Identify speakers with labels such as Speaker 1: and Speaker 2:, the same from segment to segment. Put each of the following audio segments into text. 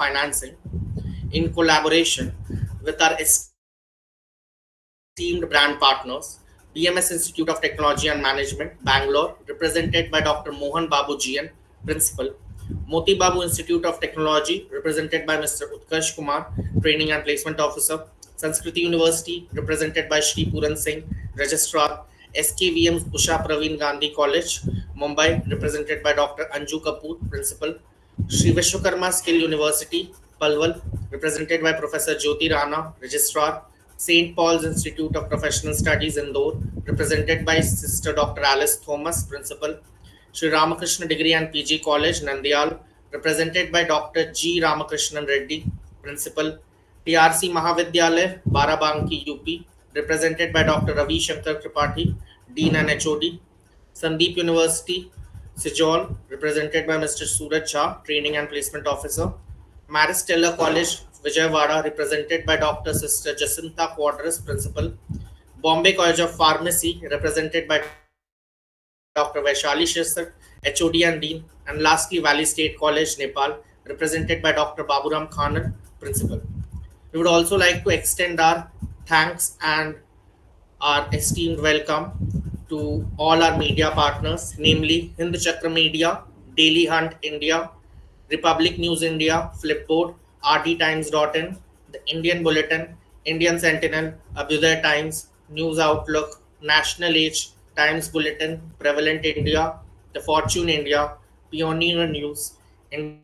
Speaker 1: financing in collaboration with our esteemed brand partners, BMS Institute of Technology and Management, Bangalore, represented by Dr. Mohan Babu GN, Principal, Moti Babu Institute of Technology, represented by Mr. Utkarsh Kumar, Training and Placement Officer, Sanskriti University, represented by Shri Puran Singh, Registrar, SKVM's Usha Praveen Gandhi College, Mumbai, represented by Dr. Anju Kapoor, Principal, Sri Vishwakarma Skill University, Palwal, represented by Professor Jyoti Rana, Registrar, St. Paul's Institute of Professional Studies, Indore, represented by Sister Dr. Alice Thomas, Principal, Sri Ramakrishna Degree and PG College, Nandyal, represented by Dr. G. Ramakrishnan Reddy, Principal, TRC Mahavidyalaya, Barabanki, UP, represented by Dr. Ravi Shankar Tripathi, Dean and HOD, Sandeep University, Sejol, represented by Mr. Suraj Shah, Training and Placement Officer, Maris Stella College, Vijayawada, represented by Dr. Sister Jacinta Quadras, Principal, Bombay College of Pharmacy, represented by Dr. Vaishali Shestak, HOD and Dean, and lastly Valley State College, Nepal, represented by Dr. Baburam Khanan, Principal. We would also like to extend our thanks and our esteemed welcome to all our media partners, namely Hind Chakra Media, Daily Hunt India, Republic News India, Flipboard, RTTimes.in, the Indian Bulletin, Indian Sentinel, Abhyuday Times, News Outlook, National Age, Times Bulletin, Prevalent India, The Fortune India, Pioneer News, India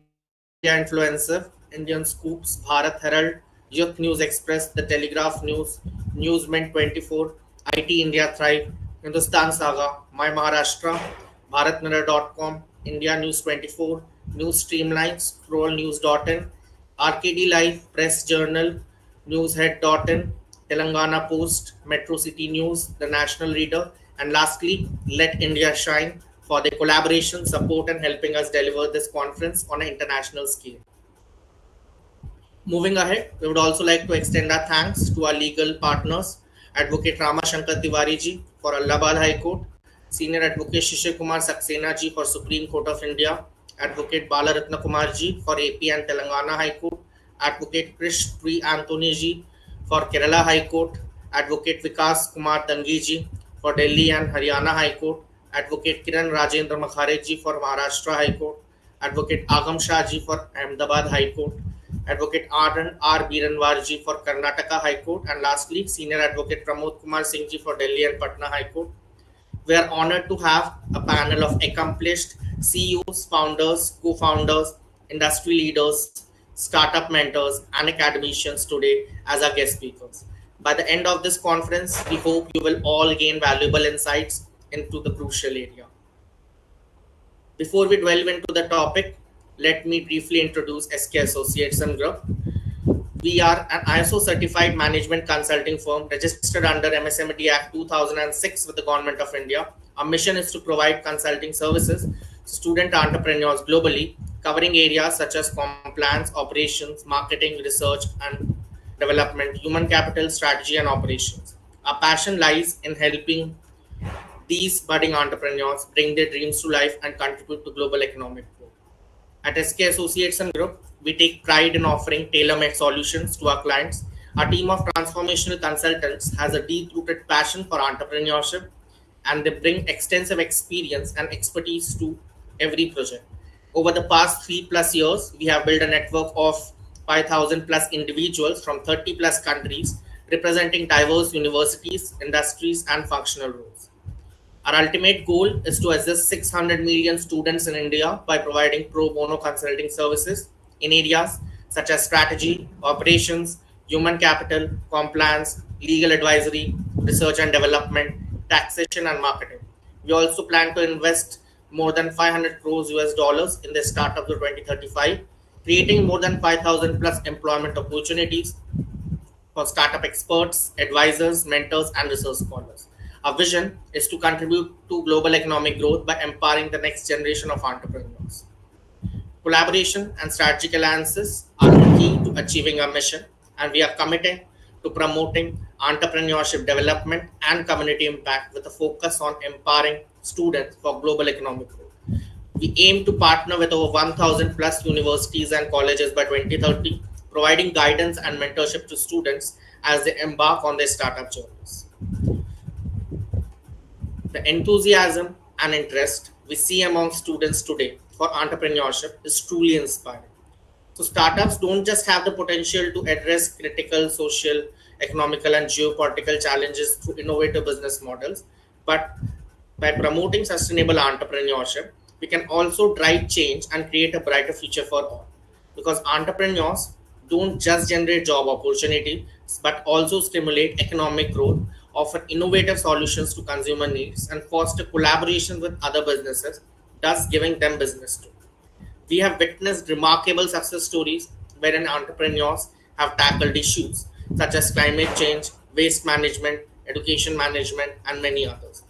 Speaker 1: Influencer, Indian Scoops, Bharat Herald, Youth News Express, The Telegraph News, Newsment 24, IT India Thrive, Hindustan Saga, My Maharashtra, BharatMirror.com, India News 24, News Streamlines, scrollnews.in, RKD Live, Press Journal, Newshead.in, Telangana Post, Metro City News, The National Reader, and lastly, Let India Shine for their collaboration, support, and helping us deliver this conference on an international scale. Moving ahead, we would also like to extend our thanks to our legal partners, Advocate Rama Shankar Tiwari ji for Allahabad High Court, Senior Advocate Shishir Kumar Saxena ji for Supreme Court of India, Advocate Balaratna Kumar ji for AP and Telangana High Court, Advocate Krish Pri Anthony ji for Kerala High Court, Advocate Vikas Kumar Dangi ji for Delhi and Haryana High Court, Advocate Kiran Rajendra Makhare ji for Maharashtra High Court, Advocate Agam Shah ji for Ahmedabad High Court, Advocate R. Biranwar ji for Karnataka High Court, and lastly, Senior Advocate Pramod Kumar Singh ji for Delhi and Patna High Court. We are honored to have a panel of accomplished CEOs, founders, co-founders, industry leaders, startup mentors, and academicians today as our guest speakers. By the end of this conference, we hope you will all gain valuable insights into the crucial area. Before we delve into the topic, let me briefly introduce SK Associates and Group. We are an ISO certified management consulting firm registered under MSMED Act 2006 with the Government of India. Our mission is to provide consulting services to student entrepreneurs globally, covering areas such as compliance, operations, marketing, research and development, human capital, strategy, and operations. Our passion lies in helping these budding entrepreneurs bring their dreams to life and contribute to global economic growth. At SK Associates and Group, we take pride in offering tailor-made solutions to our clients. Our team of transformational consultants has a deep-rooted passion for entrepreneurship, and they bring extensive experience and expertise to every project. Over the past 3+ years, we have built a network of 5,000 plus individuals from 30 plus countries, representing diverse universities, industries, and functional roles. Our ultimate goal is to assist 600 million students in India by providing pro bono consulting services in areas such as strategy, operations, human capital, compliance, legal advisory, research and development, taxation, and marketing. We also plan to invest more than 500 crores US dollars in the start of the 2035, creating more than 5,000 plus employment opportunities for startup experts, advisors, mentors, and research scholars. Our vision is to contribute to global economic growth by empowering the next generation of entrepreneurs. Collaboration and strategic alliances are the key to achieving our mission, and we are committed to promoting entrepreneurship development and community impact with a focus on empowering students for global economic growth. We aim to partner with over 1,000 plus universities and colleges by 2030, providing guidance and mentorship to students as they embark on their startup journeys. The enthusiasm and interest we see among students today for entrepreneurship is truly inspiring. So, startups don't just have the potential to address critical social, economical, and geopolitical challenges through innovative business models, but by promoting sustainable entrepreneurship, we can also drive change and create a brighter future for all. Because entrepreneurs don't just generate job opportunities, but also stimulate economic growth, offer innovative solutions to consumer needs, and foster collaboration with other businesses, thus giving them business too. We have witnessed remarkable success stories wherein entrepreneurs have tackled issues such as climate change, waste management, education management, and many others.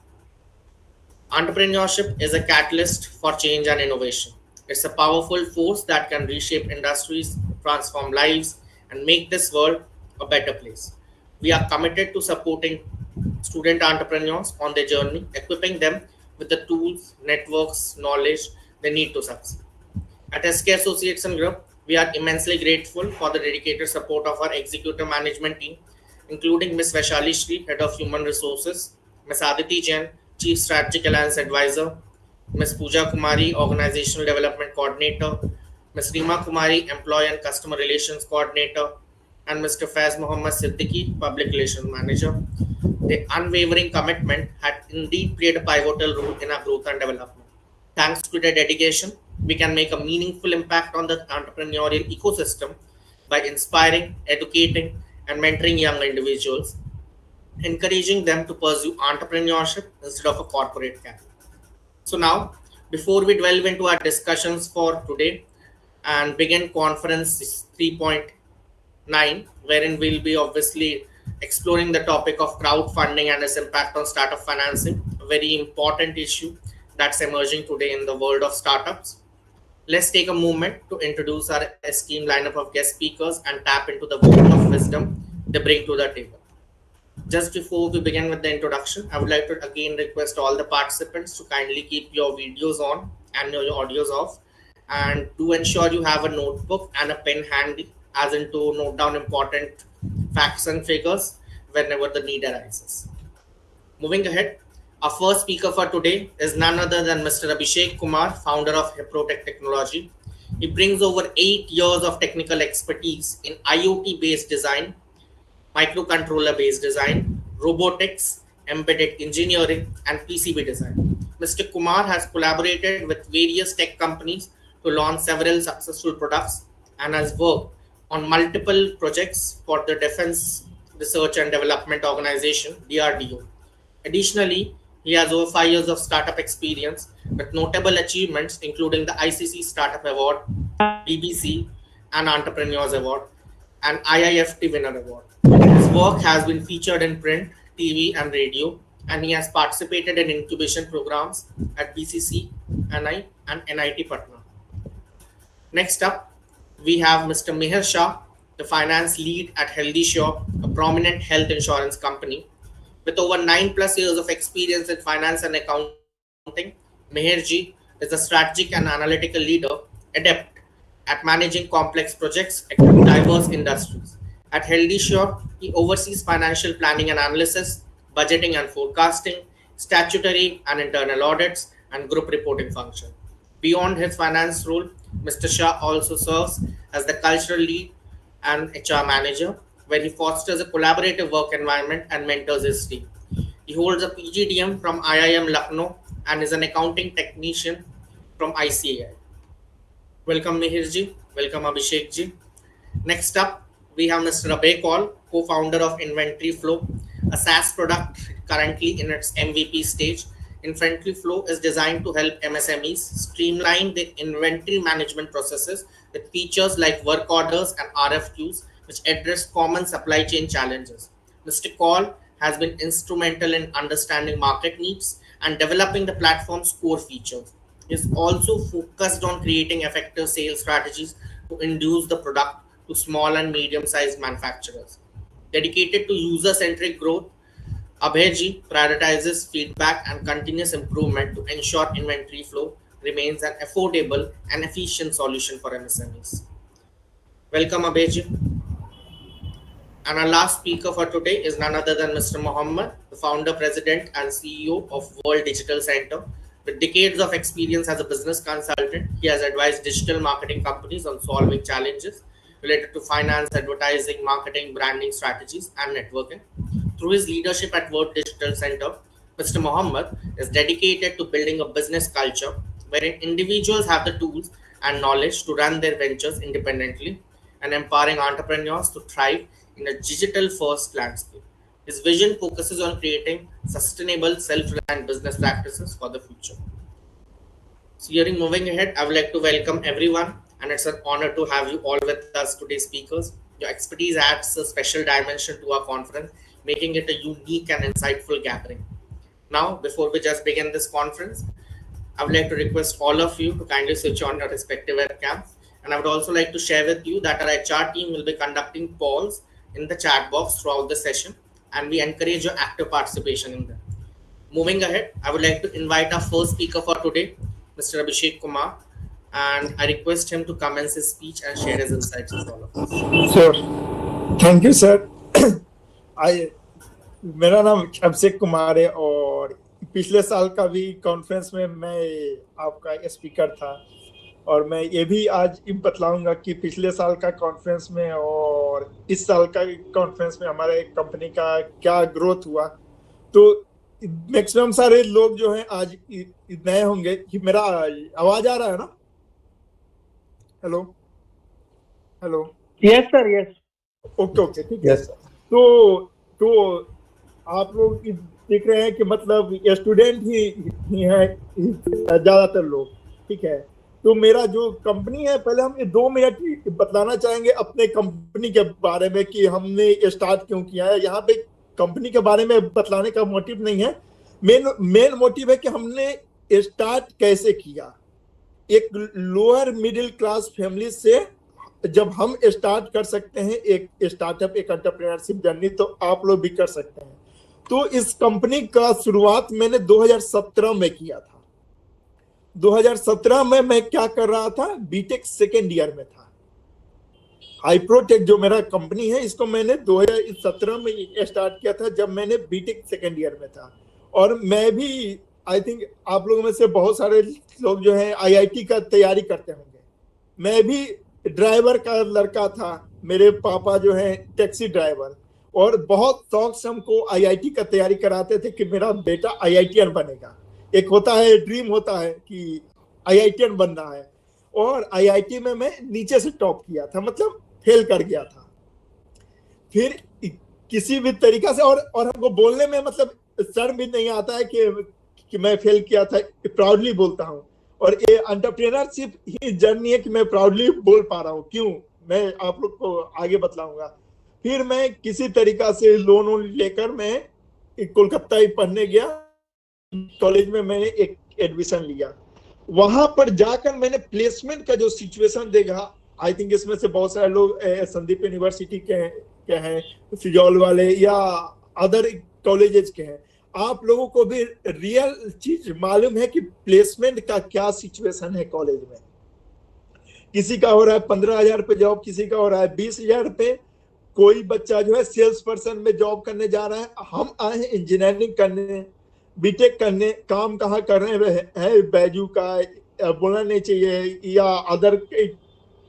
Speaker 1: Entrepreneurship is a catalyst for change and innovation. It's a powerful force that can reshape industries, transform lives, and make this world a better place. We are committed to supporting student entrepreneurs on their journey, equipping them with the tools, networks, knowledge they need to succeed. At SK Associates and Group, we are immensely grateful for the dedicated support of our executive management team, including Ms. Vaishali Shri, Head of Human Resources, Ms. Aditi Jain, Chief Strategic Alliance Advisor, Ms. Pooja Kumari, Organizational Development Coordinator, Ms. Rima Kumari, Employee and Customer Relations Coordinator, and Mr. Faiz Mohammad Siddiqui, Public Relations Manager. Their unwavering commitment had indeed played a pivotal role in our growth and development. Thanks to their dedication, we can make a meaningful impact on the entrepreneurial ecosystem by inspiring, educating, and mentoring young individuals, encouraging them to pursue entrepreneurship instead of a corporate career. So now, before we delve into our discussions for today and begin conference 3.9, wherein we'll be obviously exploring the topic of crowdfunding and its impact on startup financing, a very important issue that's emerging today in the world of startups. Let's take a moment to introduce our esteemed lineup of guest speakers and tap into the wealth of wisdom they bring to the table. Just before we begin with the introduction, I would like to again request all the participants to kindly keep your videos on and your audios off, and do ensure you have a notebook and a pen handy, as in to note down important facts and figures whenever the need arises. Moving ahead, our first speaker for today is none other than Mr. Abhishek Kumar, founder of Hiprotech Technology. He brings over 8 years of technical expertise in IoT based design, microcontroller based design, robotics, embedded engineering, and PCB design. Mr. Kumar has collaborated with various tech companies to launch several successful products and has worked on multiple projects for the Defense Research and Development Organization, DRDO. Additionally, he has over 5 years of startup experience with notable achievements including the ICC Startup Award, BBC and Entrepreneurs Award, and IIFT Winner Award. His work has been featured in print, TV, and radio, and he has participated in incubation programs at BCC, NI, and NIT Patna. Next up, we have Mr. Meher Shah, the finance lead at Healthy Shop, a prominent health insurance company. With over 9+ years of experience in finance and accounting, Meherji is a strategic and analytical leader, adept at managing complex projects across diverse industries. At Healthy Shop, he oversees financial planning and analysis, budgeting and forecasting, statutory and internal audits, and group reporting function. Beyond his finance role, Mr. Shah also serves as the cultural lead and HR manager, where he fosters a collaborative work environment and mentors his team. He holds a PGDM from IIM Lucknow and is an accounting technician from ICAI. Welcome Mihirji, welcome Abhishekji. Next up, we have Mr. Abhay Kaul, co-founder of Inventory Flow, a SaaS product currently in its MVP stage. Inventory Flow is designed to help MSMEs streamline their inventory management processes with features like work orders and RFQs, which address common supply chain challenges. Mr. Kaul has been instrumental in understanding market needs and developing the platform's core features. He is also focused on creating effective sales strategies to induce the product to small and medium-sized manufacturers. Dedicated to user-centric growth, Abhayji prioritizes feedback and continuous improvement to ensure Inventory Flow remains an affordable and efficient solution for MSMEs. Welcome, Abhijit. And our last speaker for today is none other than Mr. Mohammed, the founder, president, and CEO of World Digital Center. With decades of experience as a business consultant, he has advised digital marketing companies on solving challenges related to finance, advertising, marketing, branding strategies, and networking. Through his leadership at World Digital Center, Mr. Mohammed is dedicated to building a business culture wherein individuals have the tools and knowledge to run their ventures independently and empowering entrepreneurs to thrive in a digital first landscape. His vision focuses on creating sustainable, self reliant business practices for the future. So, hearing moving ahead, I would like to welcome everyone, and it's an honor to have you all with us today, speakers. Your expertise adds a special dimension to our conference, making it a unique and insightful gathering. Now, before we just begin this conference, I would like to request all of you to kindly switch on your respective webcams. And I would also like to share with you that our HR team will be conducting polls in the chat box throughout the session, and we encourage your active participation in them. Moving ahead, I would like to invite our first speaker for today, Mr. Abhishek Kumar, and I request him to commence his speech and share his insights with all of us.
Speaker 2: Sure. Thank you, sir. मेरा नाम अभिषेक कुमार है और पिछले साल का भी conference में मैं आपका स्पीकर था और मैं ये भी आज बतलाऊंगा कि पिछले साल का कॉन्फ्रेंस में और इस साल का कॉन्फ्रेंस में हमारे कंपनी का क्या ग्रोथ हुआ। तो मैक्सिमम सारे लोग जो हैं आज नए होंगे कि मेरा आवाज आ रहा है ना? Hello hello.
Speaker 3: Yes sir, yes.
Speaker 2: Okay ठीक है। तो आप लोग देख रहे हैं कि मतलब स्टूडेंट ही है ज्यादातर लोग, ठीक है। तो मेरा जो कंपनी है, पहले हम ये 2 मिनट बतलाना चाहेंगे अपने कंपनी के बारे में कि हमने स्टार्ट क्यों किया है। यहाँ पे कंपनी के बारे में बतलाने का मोटिव नहीं है, मेन मोटिव है कि हमने स्टार्ट कैसे किया। एक लोअर मिडिल क्लास फैमिली से जब हम स्टार्ट कर सकते हैं एक स्टार्टअप, एक एंटरप्रेन्योरशिप जर्नी, तो आप लोग भी कर सकते हैं। तो इस कंपनी का शुरुआत मैंने 2017 में किया था। 2017 में मैं क्या कर रहा था, बीटेक सेकेंड ईयर में था। हाइप्रोटेक जो मेरा कंपनी है, इसको मैंने 2017 में स्टार्ट किया था जब मैंने बीटेक सेकेंड ईयर में था। और मैं भी आई थिंक आप लोगों में से बहुत सारे लोग जो है आईआईटी का तैयारी करते होंगे। मैं भी ड्राइवर का लड़का था, मेरे पापा जो है टैक्सी ड्राइवर, और बहुत शौक से हमको आईआईटी का तैयारी कराते थे कि मेरा बेटा आईआईटीएन बनेगा। एक होता है, ड्रीम होता है कि आईआईटीएन बनना है। और आईआईटी में मैं नीचे से टॉप किया था, मतलब फेल कर गया था। फिर किसी भी तरीका से और हमको बोलने में मतलब शर्म भी नहीं आता है कि मैं फेल किया था, प्राउडली बोलता हूँ। और ये एंटरप्रेन्योरशिप ही जर्नी है कि मैं प्राउडली बोल पा रहा हूँ। क्यों, मैं आप लोग को आगे बतलाऊंगा। फिर मैं किसी तरीका से लोन लेकर मैं कोलकाता ही पढ़ने गया। कॉलेज में मैंने एक एडमिशन लिया। वहां पर जाकर मैंने प्लेसमेंट का जो सिचुएशन देखा, आई थिंक इसमें से बहुत सारे लोग संदीप यूनिवर्सिटी के हैं, फिजौल वाले या अदर कॉलेजेस के हैं। आप लोगों को भी रियल चीज मालूम है कि प्लेसमेंट का क्या सिचुएशन है कॉलेज में। किसी का हो रहा है 15,000 पे जॉब, किसी का हो रहा है 20,000 पे। कोई बच्चा जो है सेल्स पर्सन में जॉब करने जा रहा है। हम आए हैं इंजीनियरिंग करने, बीटेक करने। काम कहाँ कर रहे हैं, बैजू का बोलना नहीं चाहिए, या अदर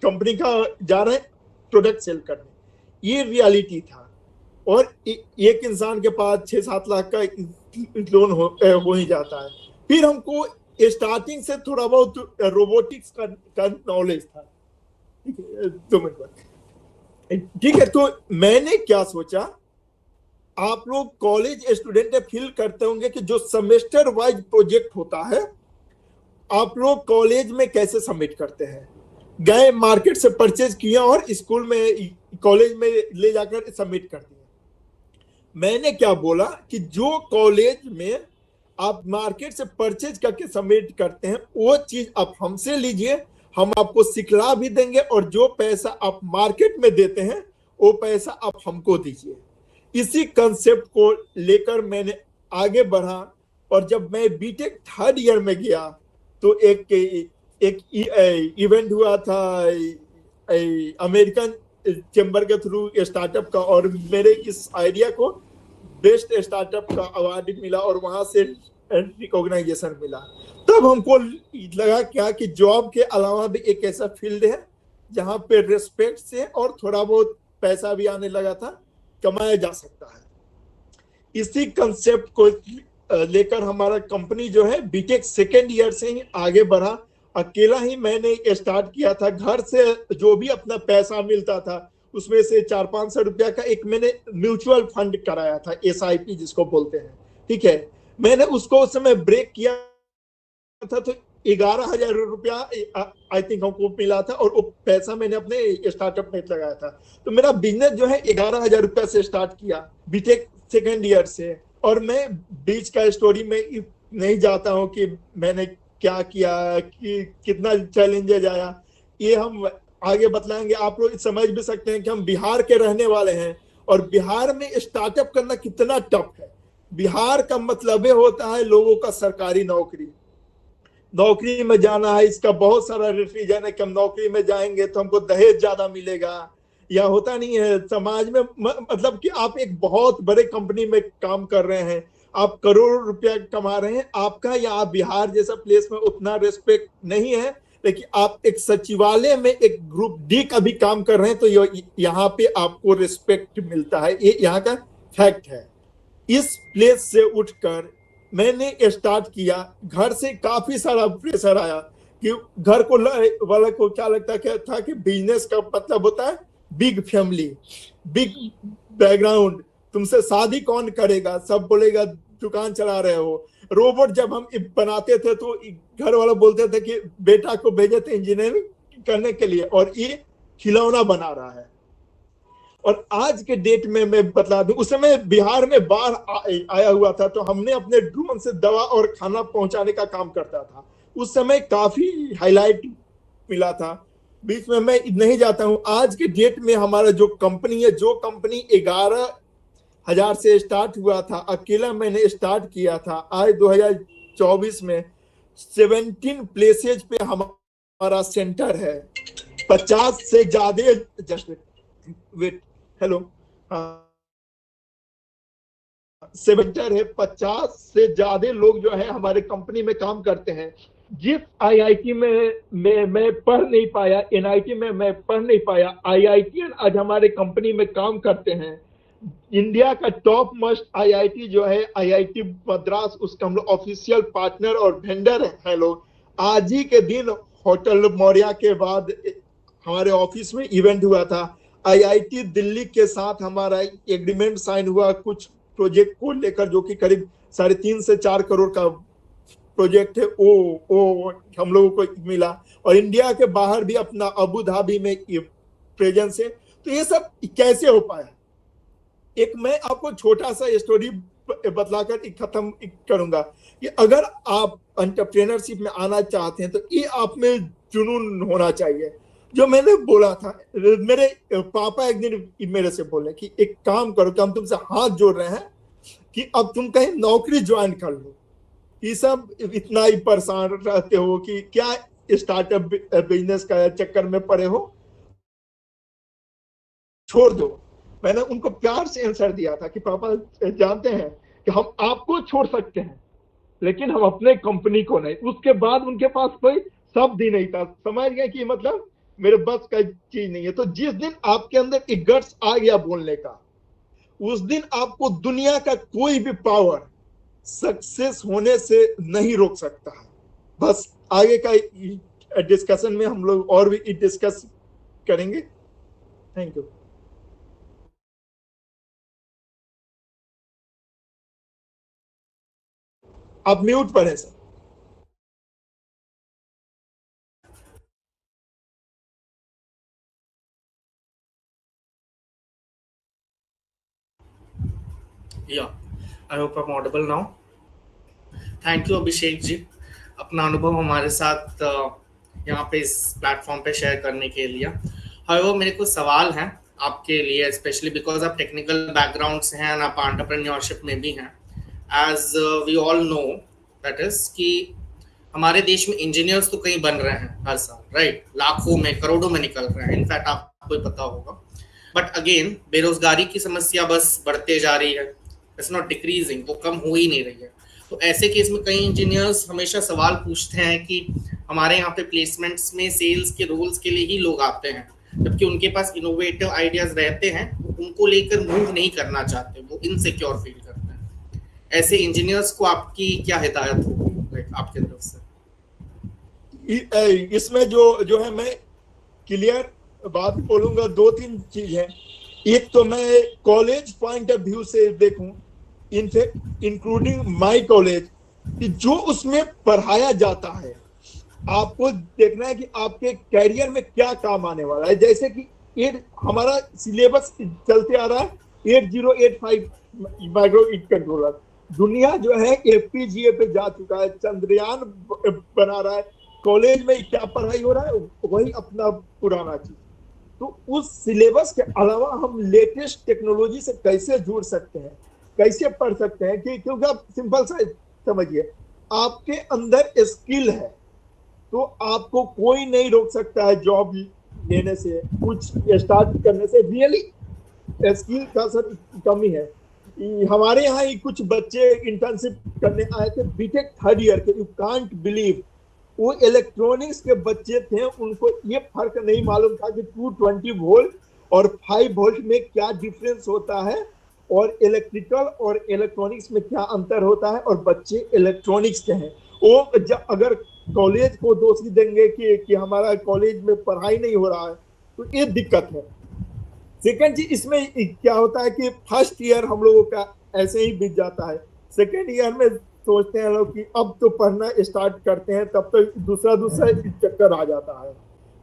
Speaker 2: कंपनी का जा रहे हैं प्रोडक्ट सेल करने। ये रियलिटी था। और एक इंसान के पास 6-7 लाख का लोन हो ही जाता है। फिर हमको स्टार्टिंग से थोड़ा बहुत रोबोटिक्स का नॉलेज था। 2 मिनट बाद, ठीक है। तो मैंने क्या सोचा, आप लोग कॉलेज स्टूडेंट फील करते होंगे कि जो सेमेस्टर वाइज प्रोजेक्ट होता है, आप लोग कॉलेज में कैसे सबमिट करते हैं। गए मार्केट से परचेज किया और स्कूल में, कॉलेज में ले जाकर सबमिट कर दिया। मैंने क्या बोला कि जो कॉलेज में आप मार्केट से परचेज करके सबमिट करते हैं, वो चीज आप हमसे लीजिए, हम आपको सिखला भी देंगे, और जो पैसा आप मार्केट में देते हैं वो पैसा आप हमको दीजिए। इसी कंसेप्ट को लेकर मैंने आगे बढ़ा। और जब मैं बीटेक 3rd ईयर में गया तो एक इवेंट हुआ था अमेरिकन चैम्बर के थ्रू स्टार्टअप का, और मेरे इस आइडिया को बेस्ट स्टार्टअप का अवार्ड मिला और वहां से रिकॉग्नाइजेशन मिला। तब हमको लगा क्या कि जॉब के अलावा भी एक ऐसा फील्ड है जहां पे रेस्पेक्ट से और थोड़ा बहुत पैसा भी आने लगा था, कमाया जा सकता है। इसी कंसेप्ट को लेकर हमारा कंपनी जो है बीटेक सेकेंड ईयर से ही आगे बढ़ा। अकेला ही मैंने स्टार्ट किया था, घर से जो भी अपना पैसा मिलता था उसमें से 400-500 रुपया का एक मैंने म्यूचुअल फंड कराया था, SIP जिसको बोलते हैं, ठीक है। मैंने उसको उस समय ब्रेक किया था तो 11,000 रुपया आई थिंक हमको मिला था, और वो पैसा मैंने अपने स्टार्टअप में लगाया था। तो मेरा बिजनेस जो है 11,000 रुपया से स्टार्ट किया बीटेक सेकेंड ईयर से। और मैं बीच का स्टोरी में नहीं जाता हूँ कि मैंने क्या किया, कि कितना चैलेंजेज आया, ये हम आगे बतलाएंगे। आप लोग समझ भी सकते हैं कि हम बिहार के रहने वाले हैं और बिहार में स्टार्टअप करना कितना टफ है। बिहार का मतलब होता है लोगों का सरकारी नौकरी में जाना है। इसका बहुत सारा रीजन है कि हम नौकरी में जाएंगे तो हमको दहेज ज्यादा मिलेगा, या होता नहीं है समाज में, मतलब कि आप एक बहुत बड़े कंपनी में काम कर रहे हैं, आप करोड़ रुपया कमा रहे हैं, आपका या बिहार जैसा प्लेस में उतना रिस्पेक्ट नहीं है। लेकिन आप एक सचिवालय में एक ग्रुप डी का भी काम कर रहे हैं तो यहाँ पे आपको रिस्पेक्ट मिलता है, ये यहाँ का फैक्ट है। इस प्लेस से उठकर मैंने स्टार्ट किया। घर से काफी सारा प्रेशर आया कि घर को वाला को क्या लगता था कि बिजनेस का मतलब होता है बिग फैमिली, बिग बैकग्राउंड, तुमसे शादी कौन करेगा, सब बोलेगा दुकान चला रहे हो। रोबोट जब हम बनाते थे तो घर वाला बोलते थे कि बेटा को भेजे थे इंजीनियरिंग करने के लिए और ये खिलौना बना रहा है। और आज के डेट में मैं बता दूं, उस समय बिहार में बाढ़ आया हुआ था तो हमने अपने ड्रोन से दवा और खाना पहुंचाने का काम करता था। उस समय काफी हाईलाइट मिला था। बीच में मैं नहीं जाता हूं। आज के डेट में हमारा जो कंपनी है, जो कंपनी 11,000 से स्टार्ट हुआ था, अकेला मैंने स्टार्ट किया था, आज 2024 में 17 प्लेसेज पे हमारा सेंटर है। 50 से ज्यादा, जस्ट वेट, हेलो, सेंटर है। 50 से ज्यादा लोग जो है हमारे कंपनी में काम करते हैं। जिस IIT में मैं पढ़ नहीं पाया, NIT में मैं पढ़ नहीं पाया, IIT आज हमारे कंपनी में काम करते हैं। इंडिया का टॉप मोस्ट IIT जो है IIT मद्रास, उसका हम लोग ऑफिशियल पार्टनर और वेंडर है लोग। आज ही के दिन होटल मौर्या के बाद हमारे ऑफिस में इवेंट हुआ था। IIT दिल्ली के साथ हमारा एग्रीमेंट साइन हुआ कुछ प्रोजेक्ट को लेकर, जो कि करीब 3.5 से 4 करोड़ का प्रोजेक्ट है, वो हम लोगों को मिला। और इंडिया के बाहर भी अपना अबू धाबी में प्रेजेंस है। तो ये सब कैसे हो पाया? एक मैं आपको छोटा सा स्टोरी बतलाकर खत्म करूंगा कि अगर आप एंटरप्रेन्योरशिप में आना चाहते हैं तो ये आप में जुनून होना चाहिए। जो मैंने बोला था, मेरे पापा एक दिन मेरे से बोले कि एक काम करो, कि हम तुमसे हाथ जोड़ रहे हैं कि अब तुम कहीं नौकरी ज्वाइन कर लो। ये सब इतना ही परेशान रहते हो कि क्या स्टार्टअप बिजनेस का चक्कर में पड़े हो, छोड़ दो। मैंने उनको प्यार से आंसर दिया था कि पापा जानते हैं कि हम आपको छोड़ सकते हैं लेकिन हम अपने कंपनी को नहीं। उसके बाद उनके पास कोई शब्द ही नहीं था। समझ गए कि मतलब मेरे बस का चीज नहीं है। तो जिस दिन आपके अंदर एक गट्स आ गया बोलने का, उस दिन आपको दुनिया का कोई भी पावर सक्सेस होने से नहीं रोक सकता है। बस आगे का डिस्कशन में हम लोग और भी डिस्कस करेंगे। Thank you. आप म्यूट पर हैं sir.
Speaker 1: Yeah, I hope I'm audible now. Thank you Abhishek ji, अपना अनुभव हमारे साथ यहाँ पे इस प्लेटफॉर्म पे शेयर करने के लिए। हाउएवर मेरे कुछ सवाल हैं आपके लिए, स्पेशली बिकॉज आप टेक्निकल बैकग्राउंड से हैं, आप एंटरप्रेन्योरशिप में भी हैं। As we all know that is कि हमारे देश में इंजीनियर्स तो कई बन रहे हैं हर साल, राइट, लाखों में करोड़ों में निकल रहे हैं, इनफैक्ट आपको ही पता होगा। बट अगेन बेरोजगारी की समस्या बस बढ़ते जा रही है, इट्स नॉट डिक्रीजिंग, वो कम हो ही नहीं रही है। तो ऐसे केस में कई इंजीनियर्स हमेशा सवाल पूछते हैं कि हमारे यहाँ पे प्लेसमेंट्स में सेल्स के रोल्स के लिए ही लोग आते हैं, जबकि उनके पास इनोवेटिव आइडियाज रहते हैं, उनको लेकर मूव नहीं करना चाहते, वो इनसिक्योर फील करते हैं। ऐसे इंजीनियर्स को आपकी क्या हिदायत होगी आपके तरफ से?
Speaker 2: इसमें जो है मैं क्लियर बात बोलूंगा, दो तीन चीज है। एक तो मैं कॉलेज पॉइंट ऑफ व्यू से देखूं, इनफैक्ट इंक्लूडिंग माय कॉलेज, कि जो उसमें पढ़ाया जाता है आपको देखना है कि आपके कैरियर में क्या काम आने वाला है। जैसे कि हमारा सिलेबस चलते आ रहा है 8085 माइक्रो कंट्रोलर, दुनिया जो है एफपीजीए पे जा चुका है, चंद्रयान बना रहा है, कॉलेज में क्या पढ़ाई हो रहा है वही अपना पुराना चीज। तो उस सिलेबस के अलावा हम लेटेस्ट टेक्नोलॉजी से कैसे जुड़ सकते हैं, कैसे पढ़ सकते हैं, कि क्योंकि आप सिंपल सा समझिए, आपके अंदर स्किल है तो आपको कोई नहीं रोक सकता है जॉब लेने से, कुछ स्टार्ट करने से। रियली स्किल का सर कमी है। हमारे यहाँ ही कुछ बच्चे इंटर्नशिप करने आए थे, बीटेक थर्ड ईयर के, यू कांट बिलीव, वो इलेक्ट्रॉनिक्स के बच्चे थे, उनको ये फर्क नहीं मालूम था कि 220 वोल्ट और 5 वोल्ट में क्या डिफरेंस होता है, और इलेक्ट्रिकल और इलेक्ट्रॉनिक्स में क्या अंतर होता है, और बच्चे इलेक्ट्रॉनिक्स के हैं। वो अगर कॉलेज को दोषी देंगे कि हमारा कॉलेज में पढ़ाई नहीं हो रहा है, तो ये दिक्कत है। सेकेंड चीज इसमें क्या होता है कि फर्स्ट ईयर हम लोगों का ऐसे ही बीत जाता है, सेकेंड ईयर में सोचते हैं लोग कि अब तो पढ़ना स्टार्ट करते हैं, तब तो दूसरा चक्कर आ जाता है।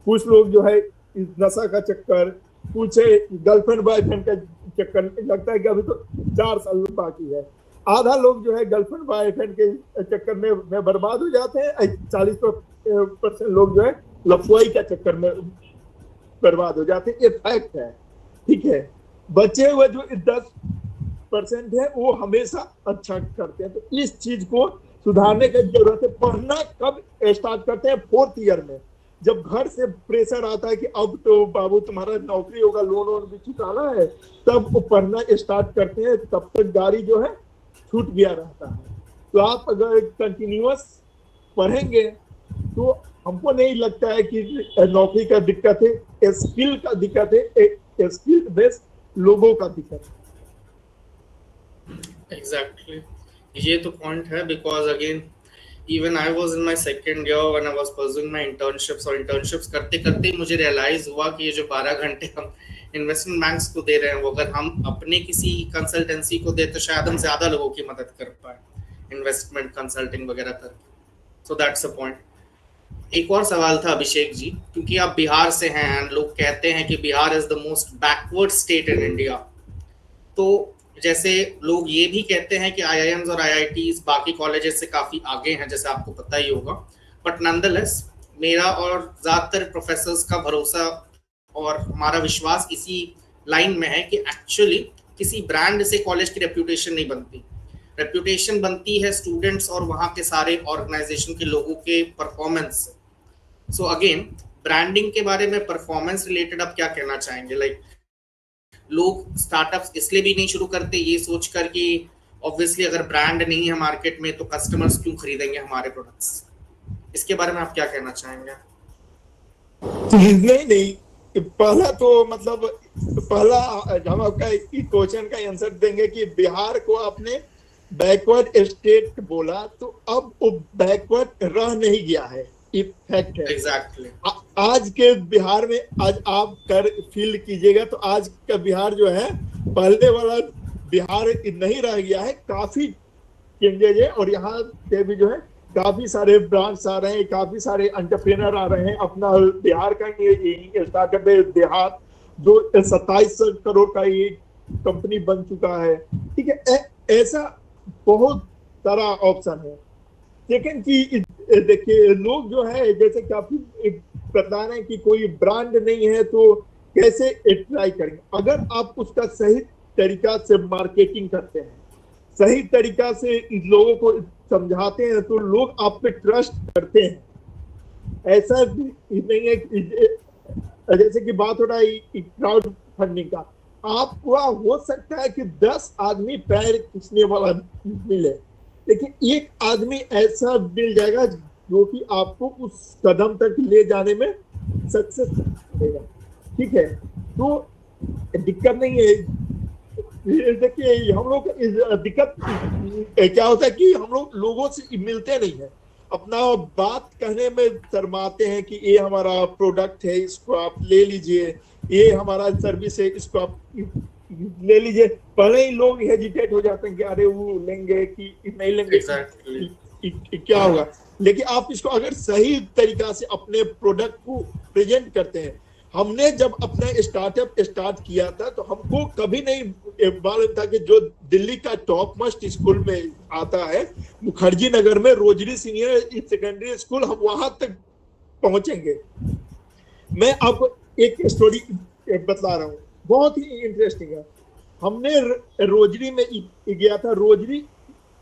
Speaker 2: कुछ लोग जो है नशा का चक्कर, कुछ गर्लफ्रेंड बॉयफ्रेंड का चक्कर, लगता है कि अभी तो 4 साल बाकी है। आधा लोग जो है गर्लफ्रेंड बॉयफ्रेंड के चक्कर में बर्बाद हो जाते हैं, 40% लोग जो है लफुआई का चक्कर में बर्बाद हो जाते हैं। ये फैक्ट है, ठीक है। बचे हुए जो 10% है वो हमेशा अच्छा करते हैं। तो इस चीज को सुधारने की जरूरत है। पढ़ना कब स्टार्ट करते हैं? 4th ईयर में, जब घर से प्रेशर आता है कि अब तो बाबू तुम्हारा नौकरी होगा, लोन वोन भी चुकाना है, तब वो पढ़ना स्टार्ट करते हैं। तब तक गाड़ी जो है छूट गया रहता है। तो आप अगर कंटिन्यूअस पढ़ेंगे तो हमको नहीं लगता है कि नौकरी का दिक्कत है, स्किल का दिक्कत है, स्किल बेस्ड लोगों का दिक्कत है।
Speaker 1: एग्जैक्टली, ये तो पॉइंट है। Because again even I was in my second year when I was pursuing my internships, और इंटर्नशिप्स करते करते मुझे रियलाइज हुआ कि ये जो 12 घंटे हम इन्वेस्टमेंट बैंक्स को दे रहे हैं, वो अगर हम अपने किसी कंसल्टेंसी को दे तो शायद हम ज्यादा लोगों की मदद कर पाए इन्वेस्टमेंट कंसल्टिंग वगैरह करके। So that's a point. एक और सवाल था अभिषेक जी, क्योंकि आप बिहार से हैं एंड लोग कहते हैं कि Bihar is the most backward state in India, तो जैसे लोग ये भी कहते हैं कि आईआईएम्स और आईआईटीज बाकी कॉलेजेस से काफी आगे हैं, जैसे आपको पता ही होगा। बट नॉनदलेस मेरा और ज्यादातर प्रोफेसर्स का भरोसा और हमारा विश्वास इसी लाइन में है कि एक्चुअली किसी ब्रांड से कॉलेज की रेप्यूटेशन नहीं बनती। रेप्यूटेशन बनती है स्टूडेंट्स और वहाँ के सारे ऑर्गेनाइजेशन के लोगों के परफॉर्मेंस से। सो अगेन ब्रांडिंग के बारे में परफॉर्मेंस रिलेटेड आप क्या कहना चाहेंगे? लाइक लोग स्टार्टअप्स इसलिए भी नहीं शुरू करते ये सोचकर कि ऑब्वियसली अगर ब्रांड नहीं है मार्केट में तो कस्टमर्स क्यों खरीदेंगे हमारे प्रोडक्ट्स। इसके बारे में आप क्या कहना चाहेंगे?
Speaker 2: नहीं, पहला तो मतलब पहला हम आपका क्वेश्चन का आंसर देंगे कि बिहार को आपने बैकवर्ड स्टेट बोला, तो अब वो बैकवर्ड रह नहीं गया है, फैक्ट है।
Speaker 1: एग्जैक्टली।
Speaker 2: आज के बिहार में आज आप कर फील कीजिएगा तो आज का बिहार जो है पहले वाला बिहार नहीं रह गया है, काफी चेंजेज है। और यहाँ पे भी जो है काफी सारे ब्रांड्स आ रहे हैं, काफी सारे एंटरप्रेन्योर आ रहे हैं। अपना बिहार का ये स्टार्टअप है बिहार, जो 27 करोड़ का ये कंपनी बन चुका है, ठीक है। ऐसा बहुत सारा ऑप्शन है। सेकेंड चीज देखिए, लोग जो है जैसे कि आप बता रहे हैं कि कोई ब्रांड नहीं है तो कैसे ट्राई करेंगे। अगर आप उसका सही तरीका से मार्केटिंग करते हैं, सही तरीका से इन लोगों को समझाते हैं तो लोग आप पे ट्रस्ट करते हैं। ऐसा नहीं है जैसे कि बात हो रहा है क्राउड फंडिंग का, आपको हो सकता है कि 10 आदमी पैर खींचने वाला मिले, लेकिन एक आदमी ऐसा मिल जाएगा जो कि आपको उस कदम तक ले जाने में सक्सेस देगा। ठीक है, तो दिक्कत नहीं है। देखिए हम लोग दिक्कत क्या होता है कि हम लोग लोगों से मिलते नहीं है, अपना बात कहने में शर्माते हैं कि ये हमारा प्रोडक्ट है, इसको आप ले लीजिए, ये हमारा सर्विस है, इसको आप ले लीजिए। पहले ही लोग हेजिटेट हो जाते हैं कि अरे वो लेंगे कि नहीं लेंगे, क्या होगा। लेकिन आप इसको अगर सही तरीका से अपने प्रोडक्ट को प्रेजेंट करते हैं, हमने जब अपना स्टार्टअप स्टार्ट किया था तो हमको कभी नहीं मालूम था कि जो दिल्ली का टॉप मोस्ट स्कूल में आता है मुखर्जी नगर में रोजरी सीनियर सेकेंडरी स्कूल, हम वहां तक पहुंचेंगे। मैं आपको एक स्टोरी बता रहा हूँ, बहुत ही इंटरेस्टिंग है। हमने रोजरी में गया था, रोजरी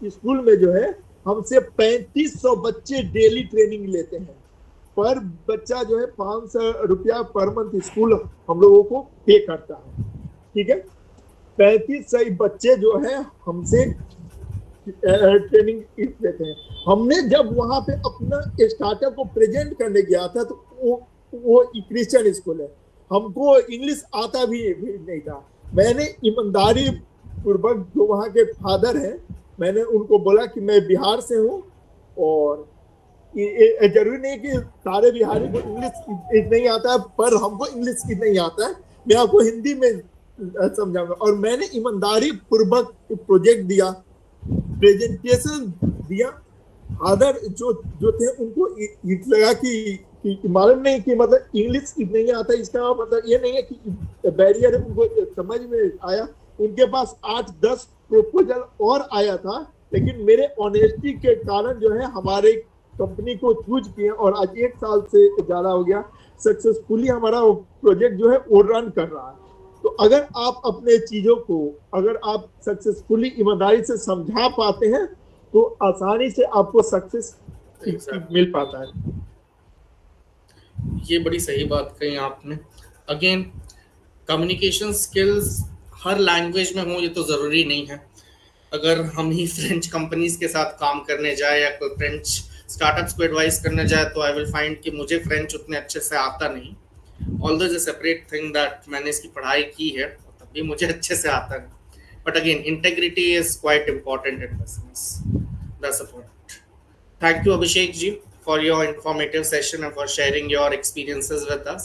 Speaker 2: स्कूल में जो है हमसे 3500 बच्चे डेली ट्रेनिंग लेते हैं। पर बच्चा जो है 500 रुपया पर मंथ स्कूल हम लोगों को पे करता है। ठीक है, 3500 बच्चे जो है हमसे ट्रेनिंग लेते हैं। हमने जब वहां पे अपना स्टार्टअप को प्रेजेंट करने गया था तो वो क्रिश्चियन स्कूल है, हमको इंग्लिश आता भी नहीं था। मैंने ईमानदारी पूर्वक जो वहाँ के फादर हैं, मैंने उनको बोला कि मैं बिहार से हूँ और जरूरी नहीं कि सारे बिहारी को इंग्लिश नहीं आता है, पर हमको इंग्लिश नहीं आता है, मैं आपको हिंदी में समझाऊंगा। और मैंने ईमानदारी पूर्वक प्रोजेक्ट दिया, प्रेजेंटेशन दिया। फादर जो थे उनको लगा कि मालूम नहीं कि मतलब इंग्लिश नहीं आता, इसका मतलब ये नहीं है कि बैरियर है, उनको समझ में आया। उनके पास 8-10 प्रपोजल और आया था, लेकिन मेरे ऑनेस्टी के कारण जो है हमारे कंपनी को चूज किए और आज 1 साल से ज्यादा हो गया सक्सेसफुली हमारा प्रोजेक्ट जो है वो रन कर रहा है। तो अगर आप अपने चीजों को अगर आप सक्सेसफुली ईमानदारी से समझा पाते हैं तो आसानी से आपको सक्सेस मिल पाता है।
Speaker 1: ये बड़ी सही बात कही आपने। अगेन, कम्युनिकेशन स्किल्स हर लैंग्वेज में हो ये तो ज़रूरी नहीं है। अगर हम ही फ्रेंच कंपनीज के साथ काम करने जाए या कोई फ्रेंच स्टार्टअप्स को एडवाइस करने जाए तो आई विल फाइंड कि मुझे फ्रेंच उतने अच्छे से आता नहीं। Although is a separate thing that मैंने इसकी पढ़ाई की है तब भी मुझे अच्छे से आता नहीं। But again, integrity is quite important in business. That's a point. Thank you Abhishek ji for your informative session and for sharing your experiences with us.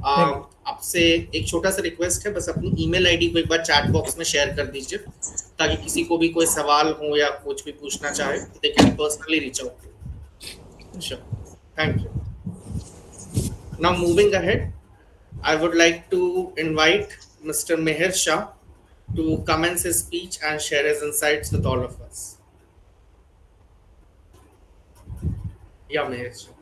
Speaker 1: आपसे एक छोटा सा रिक्वेस्ट है, बस अपनी ईमेल आईडी को एक बार चैट बॉक्स में शेयर कर दीजिए ताकि किसी को भी कोई सवाल हो या कुछ भी पूछना चाहे तो they can personally reach out. Sure. Thank you. Now moving ahead, I would like to invite Mr. Meher Shah to commence his speech and share his insights with all of us. Yeah, Meher Shah.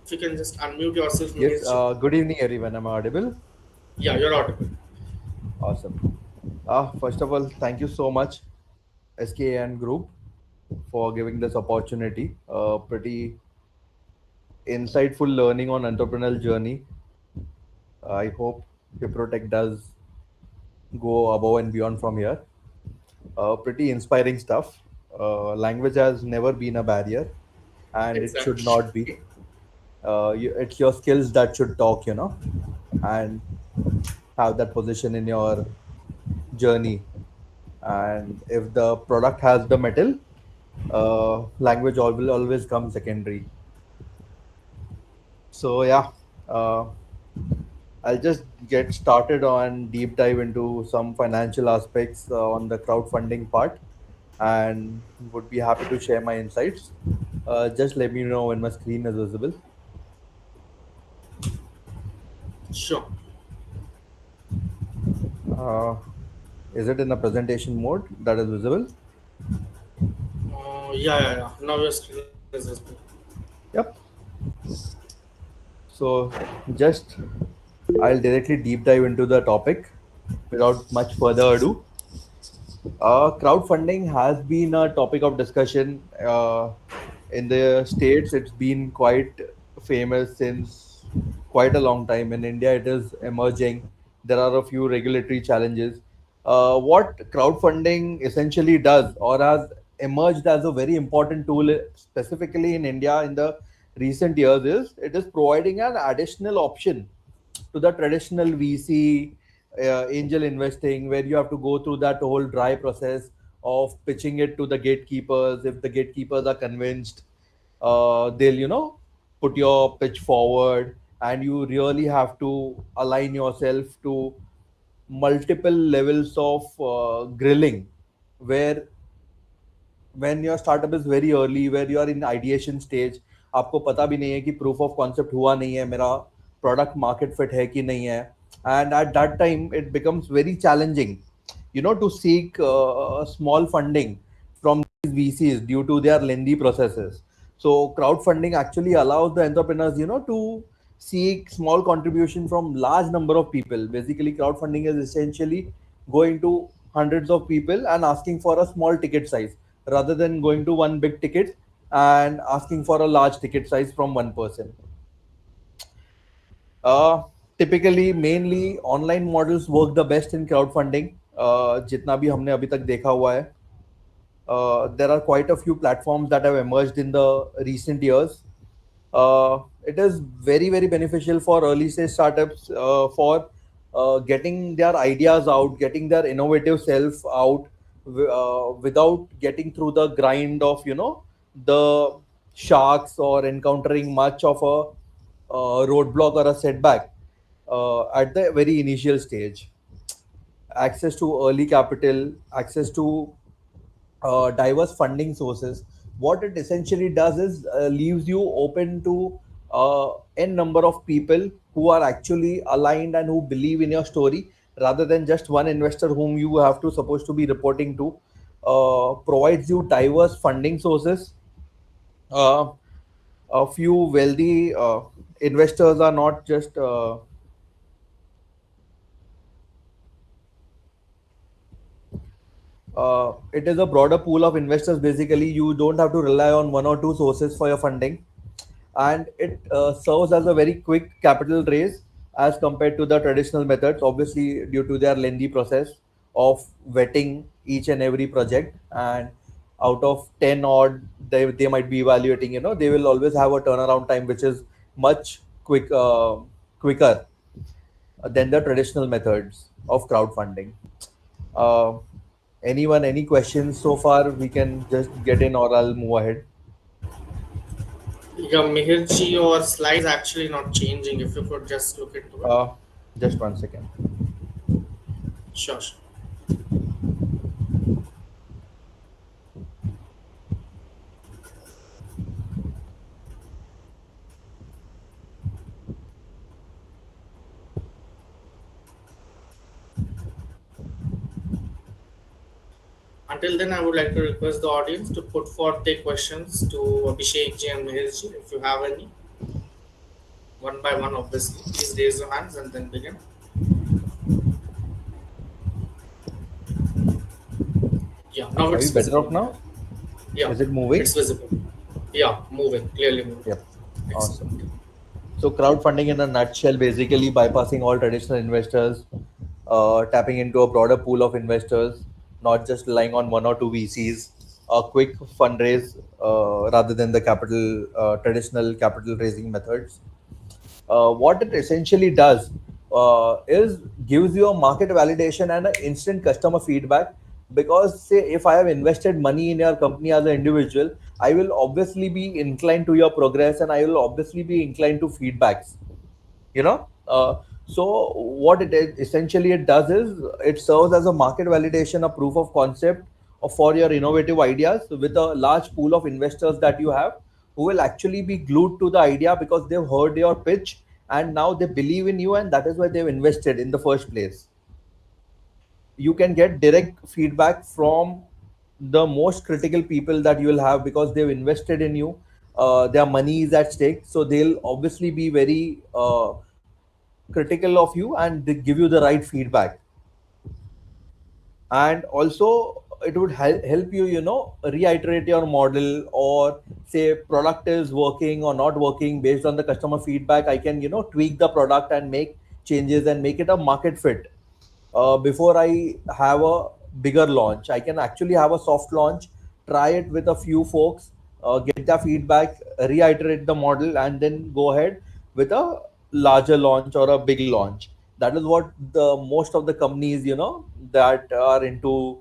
Speaker 1: If you can just unmute yourself, Meher
Speaker 3: Yes,
Speaker 1: Shah.
Speaker 3: good evening, everyone. Am I audible?
Speaker 1: Yeah, you're audible.
Speaker 3: Awesome. First of all, thank you so much, SKAN Group, for giving this opportunity. Pretty insightful learning on entrepreneurial journey. I hope Hiprotech does go above and beyond from here. Pretty inspiring stuff. Language has never been a barrier, and it should not be. It's your skills that should talk, and have that position in your journey. And if the product has the metal, language will always come secondary. So yeah, I'll just get started on deep dive into some financial aspects on the crowdfunding part, and would be happy to share my insights. Just let me know when my screen is visible.
Speaker 1: Sure.
Speaker 3: Is it in a presentation mode that is visible?
Speaker 1: Yeah. Now your screen is visible.
Speaker 3: Yep. So just I'll directly deep dive into the topic without much further ado. Crowdfunding has been a topic of discussion in the States. It's been quite famous since quite a long time. In India, it is emerging. There are a few regulatory challenges. What crowdfunding essentially does, or has emerged as a very important tool, specifically in India in the recent years, is it is providing an additional option to the traditional VC angel investing, where you have to go through that whole dry process of pitching it to the gatekeepers. If the gatekeepers are convinced, they'll put your pitch forward, and you really have to align yourself to multiple levels of grilling, where when your startup is very early, where you are in ideation stage, आपको पता भी नहीं है कि proof of concept हुआ नहीं है, मेरा product market fit है कि नहीं है, and at that time it becomes very challenging, to seek small funding from these VCs due to their lengthy processes. So crowdfunding actually allows the entrepreneurs, to seek small contribution from large number of people. Basically, crowdfunding is essentially going to hundreds of people and asking for a small ticket size, rather than going to one big ticket and asking for a large ticket size from one person. uh, Typically, mainly online models work the best in crowdfunding. जितना भी हमने अभी तक देखा हुआ है, there are quite a few platforms that have emerged in the recent years. It is very, very beneficial for early stage startups, for getting their ideas out, getting their innovative self out, without getting through the grind of the sharks, or encountering much of a roadblock or a setback at the very initial stage. Access to early capital, access to diverse funding sources. What it essentially does is leaves you open to n number of people who are actually aligned and who believe in your story, rather than just one investor whom you have to supposed to be reporting to. Provides you diverse funding sources. uh, a few wealthy investors are not just it is a broader pool of investors. Basically, you don't have to rely on one or two sources for your funding, and it serves as a very quick capital raise as compared to the traditional methods, obviously due to their lengthy process of vetting each and every project. And out of 10 odd, they might be evaluating, they will always have a turnaround time which is much quicker than the traditional methods of crowdfunding. uh, Anyone, any questions so far? We can just get in, or I'll move ahead.
Speaker 1: Yeah, Mihirji, your slides actually not changing. If you could just look into it.
Speaker 3: uh, just 1 second.
Speaker 1: Sure, sure. Until then, I would like to request the audience to put forth their questions to Abhishek ji and Mihir ji, if you have any. One by one, obviously. Please raise your hands and then begin. Yeah, now
Speaker 3: Are
Speaker 1: it's
Speaker 3: we better
Speaker 1: visible.
Speaker 3: off now?
Speaker 1: Yeah,
Speaker 3: Is it moving?
Speaker 1: it's visible. Yeah, moving, clearly moving.
Speaker 3: Yep.
Speaker 1: Excellent.
Speaker 3: Awesome. So crowdfunding in a nutshell, basically bypassing all traditional investors, tapping into a broader pool of investors, not just relying on one or two VCs, a quick fundraise rather than the traditional capital raising methods. What it essentially does is gives you a market validation and an instant customer feedback. Because say if I have invested money in your company as an individual, I will obviously be inclined to your progress, and I will obviously be inclined to feedbacks. you know so what essentially it does is it serves as a market validation, a proof of concept for your innovative ideas, with a large pool of investors that you have, who will actually be glued to the idea because they've heard your pitch, and now they believe in you, and that is why they've invested in the first place. You can get direct feedback from the most critical people that you will have, because they've invested in you. Their money is at stake, so they'll obviously be very critical of you and they give you the right feedback. And also it would help you, you know, reiterate your model, or say product is working or not working based on the customer feedback. I can, you know, tweak the product and make changes and make it a market fit. Before I have a bigger launch, I can actually have a soft launch, try it with a few folks, get their feedback, reiterate the model, and then go ahead with a larger launch or a big launch. That is what the most of the companies, you know, that are into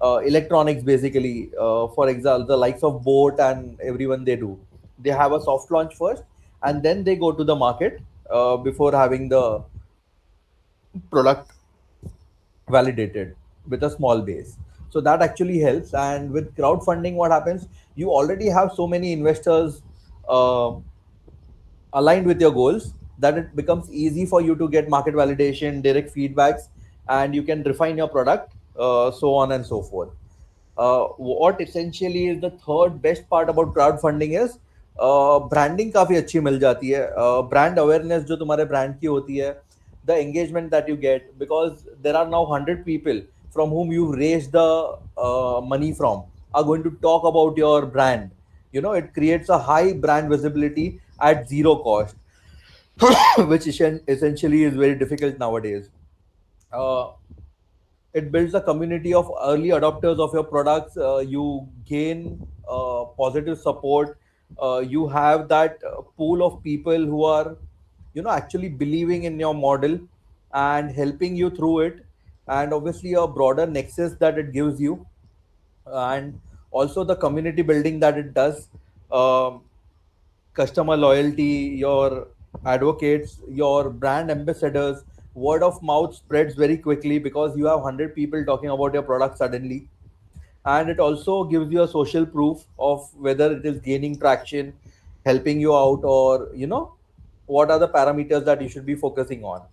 Speaker 3: electronics basically, for example, the likes of Boat and everyone, they do. They have a soft launch first, and then they go to the market before having the product validated with a small base. So that actually helps. And with crowdfunding, what happens, you already have so many investors uh, aligned with your goals, that it becomes easy for you to get market validation, direct feedbacks, and you can refine your product, so on and so forth. What essentially is the third best part about crowdfunding is branding काफी अच्छी मिल जाती है, brand awareness जो तुम्हारे brand की होती है, the engagement that you get, because there are now 100 people from whom you've raised the money from are going to talk about your brand. You know, it creates a high brand visibility at zero cost, which essentially is very difficult nowadays. Uh, it builds a community of early adopters of your products. You gain positive support. You have that pool of people who are, you know, actually believing in your model and helping you through it, and obviously a broader nexus that it gives you, and also the community building that it does. Um, Customer loyalty, your advocates, your brand ambassadors, word of mouth spreads very quickly because you have 100 people talking about your product suddenly. And it also gives you a social proof of whether it is gaining traction, helping you out, or, you know, what are the parameters that you should be focusing on.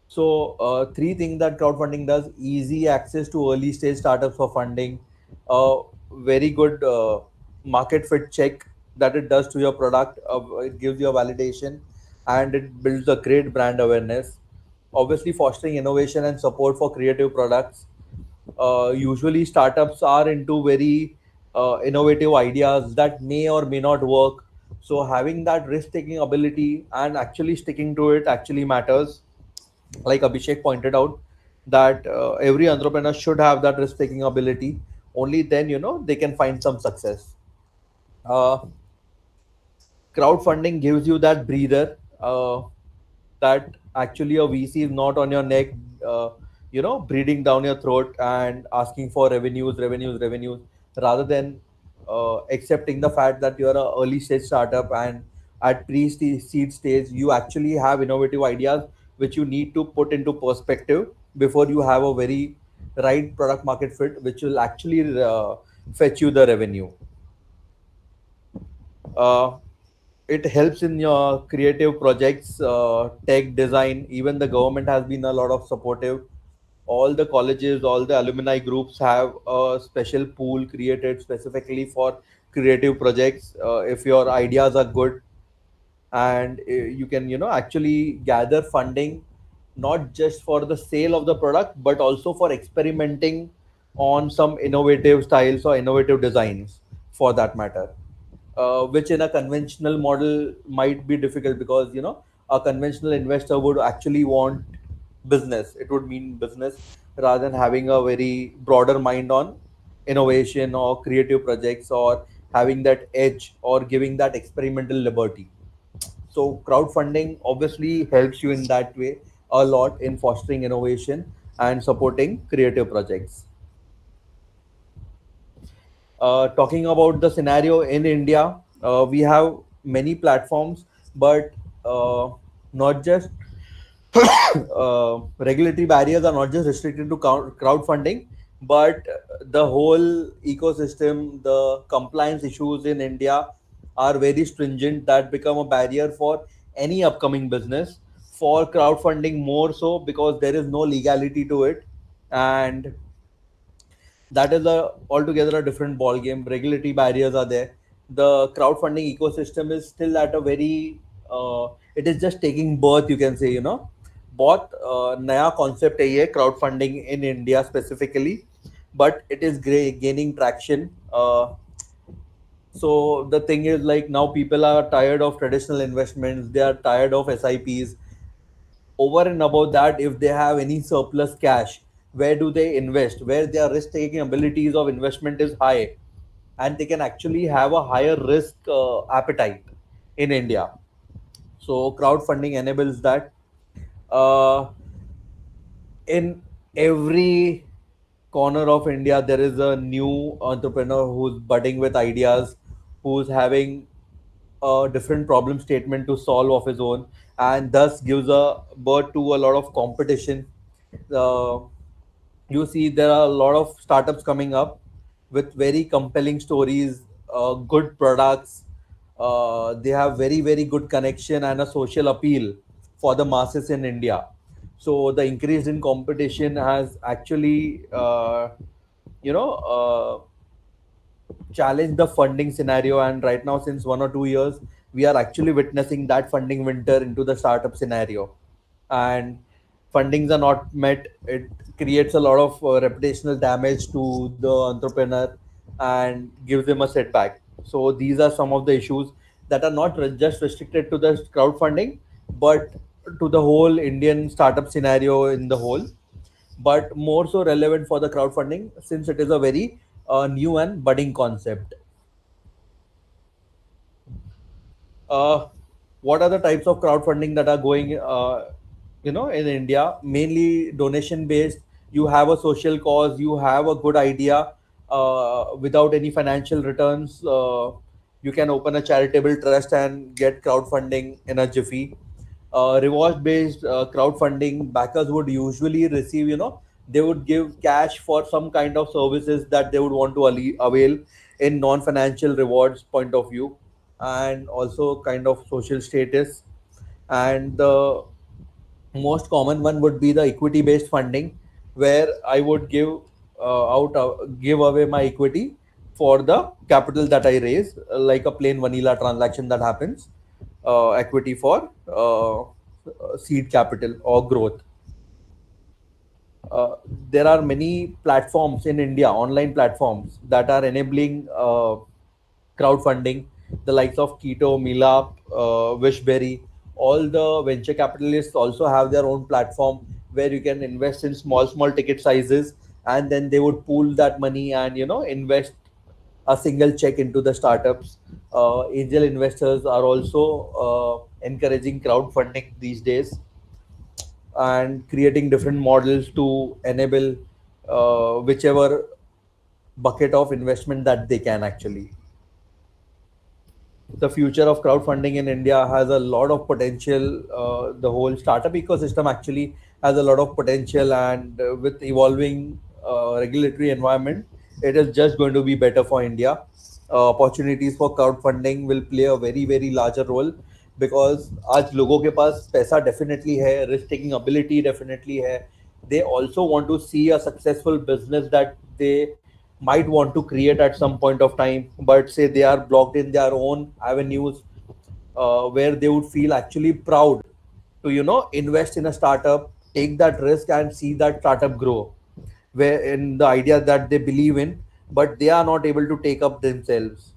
Speaker 3: So, three things that crowdfunding does: easy access to early stage startups for funding, very good market fit check that it does to your product, it gives you a validation, and it builds a great brand awareness. Obviously, fostering innovation and support for creative products. Usually, startups are into very innovative ideas that may or may not work. So, having that risk taking ability and actually sticking to it actually matters. Like Abhishek pointed out, that every entrepreneur should have that risk taking ability. Only then, you know, they can find some success. uh, Crowdfunding gives you that breather, that actually a VC is not on your neck, uh, you know, breathing down your throat and asking for revenues, rather than accepting the fact that you're a early stage startup, and at pre-seed stage you actually have innovative ideas which you need to put into perspective before you have a very right product market fit, which will actually fetch you the revenue. uh, it helps in your creative projects, tech design. Even the government has been a lot of supportive. All the colleges, all the alumni groups have a special pool created specifically for creative projects. If your ideas are good, and you can, you know, actually gather funding, not just for the sale of the product but also for experimenting on some innovative styles or innovative designs, for that matter, which in a conventional model might be difficult, because, you know, a conventional investor would actually want business. It would mean business rather than having a very broader mind on innovation or creative projects, or having that edge or giving that experimental liberty. So crowdfunding obviously helps you in that way a lot in fostering innovation and supporting creative projects. Talking about the scenario in India, we have many platforms, but not just regulatory barriers are not just restricted to crowdfunding, but the whole ecosystem, the compliance issues in India are very stringent, that become a barrier for any upcoming business. For crowdfunding, more so, because there is no legality to it, and that is a altogether a different ball game. Regulatory barriers are there. The crowdfunding ecosystem is still at a very it is just taking birth, you can say, बहुत नया concept है ये crowdfunding in India specifically, but it is gaining traction. So the thing is, like, now people are tired of traditional investments, they are tired of SIPs. Over and above that, if they have any surplus cash, where do they invest, where their risk taking abilities of investment is high, and they can actually have a higher risk appetite in India. So crowdfunding enables that. In every corner of India, there is a new entrepreneur who's budding with ideas, who's having a different problem statement to solve of his own, and thus gives a birth to a lot of competition. Uh, you see, there are a lot of startups coming up with very compelling stories, good products. They have very, very good connection and a social appeal for the masses in India. So the increase in competition has actually, challenge the funding scenario. And right now, since 1 or 2 years, we are actually witnessing that funding winter into the startup scenario. And fundings are not met, it creates a lot of reputational damage to the entrepreneur and gives them a setback. So these are some of the issues that are not just restricted to the crowdfunding, but to the whole Indian startup scenario in the whole, but more so relevant for the crowdfunding since it is a very new and budding concept. uh, what are the types of crowdfunding that are going in India? Mainly donation based. You have a social cause, you have a good idea, without any financial returns, you can open a charitable trust and get crowdfunding in a jiffy. Reward based crowdfunding, backers would usually receive, they would give cash for some kind of services that they would want to avail in non financial rewards point of view, and also kind of social status. And the most common one would be the equity based funding, where I would give away my equity for the capital that I raise, like a plain vanilla transaction that happens, equity for seed capital or growth. uh, there are many platforms in India, online platforms that are enabling crowdfunding, the likes of Keto, Meetup, Wishberry. All the venture capitalists also have their own platform where you can invest in small ticket sizes, and then they would pool that money and invest a single check into the startups. Angel investors are also encouraging crowdfunding these days and creating different models to enable whichever bucket of investment that they can actually. The future of crowdfunding in India has a lot of potential. The whole startup ecosystem actually has a lot of potential, and with evolving regulatory environment, it is just going to be better for India. Opportunities for crowdfunding will play a very very larger role, because आज लोगों के पास पैसा definitely है, risk taking ability definitely है. They also want to see a successful business that they might want to create at some point of time, but say they are blocked in their own avenues, where they would feel actually proud to invest in a startup, take that risk and see that startup grow, where in the idea that they believe in, but they are not able to take up themselves.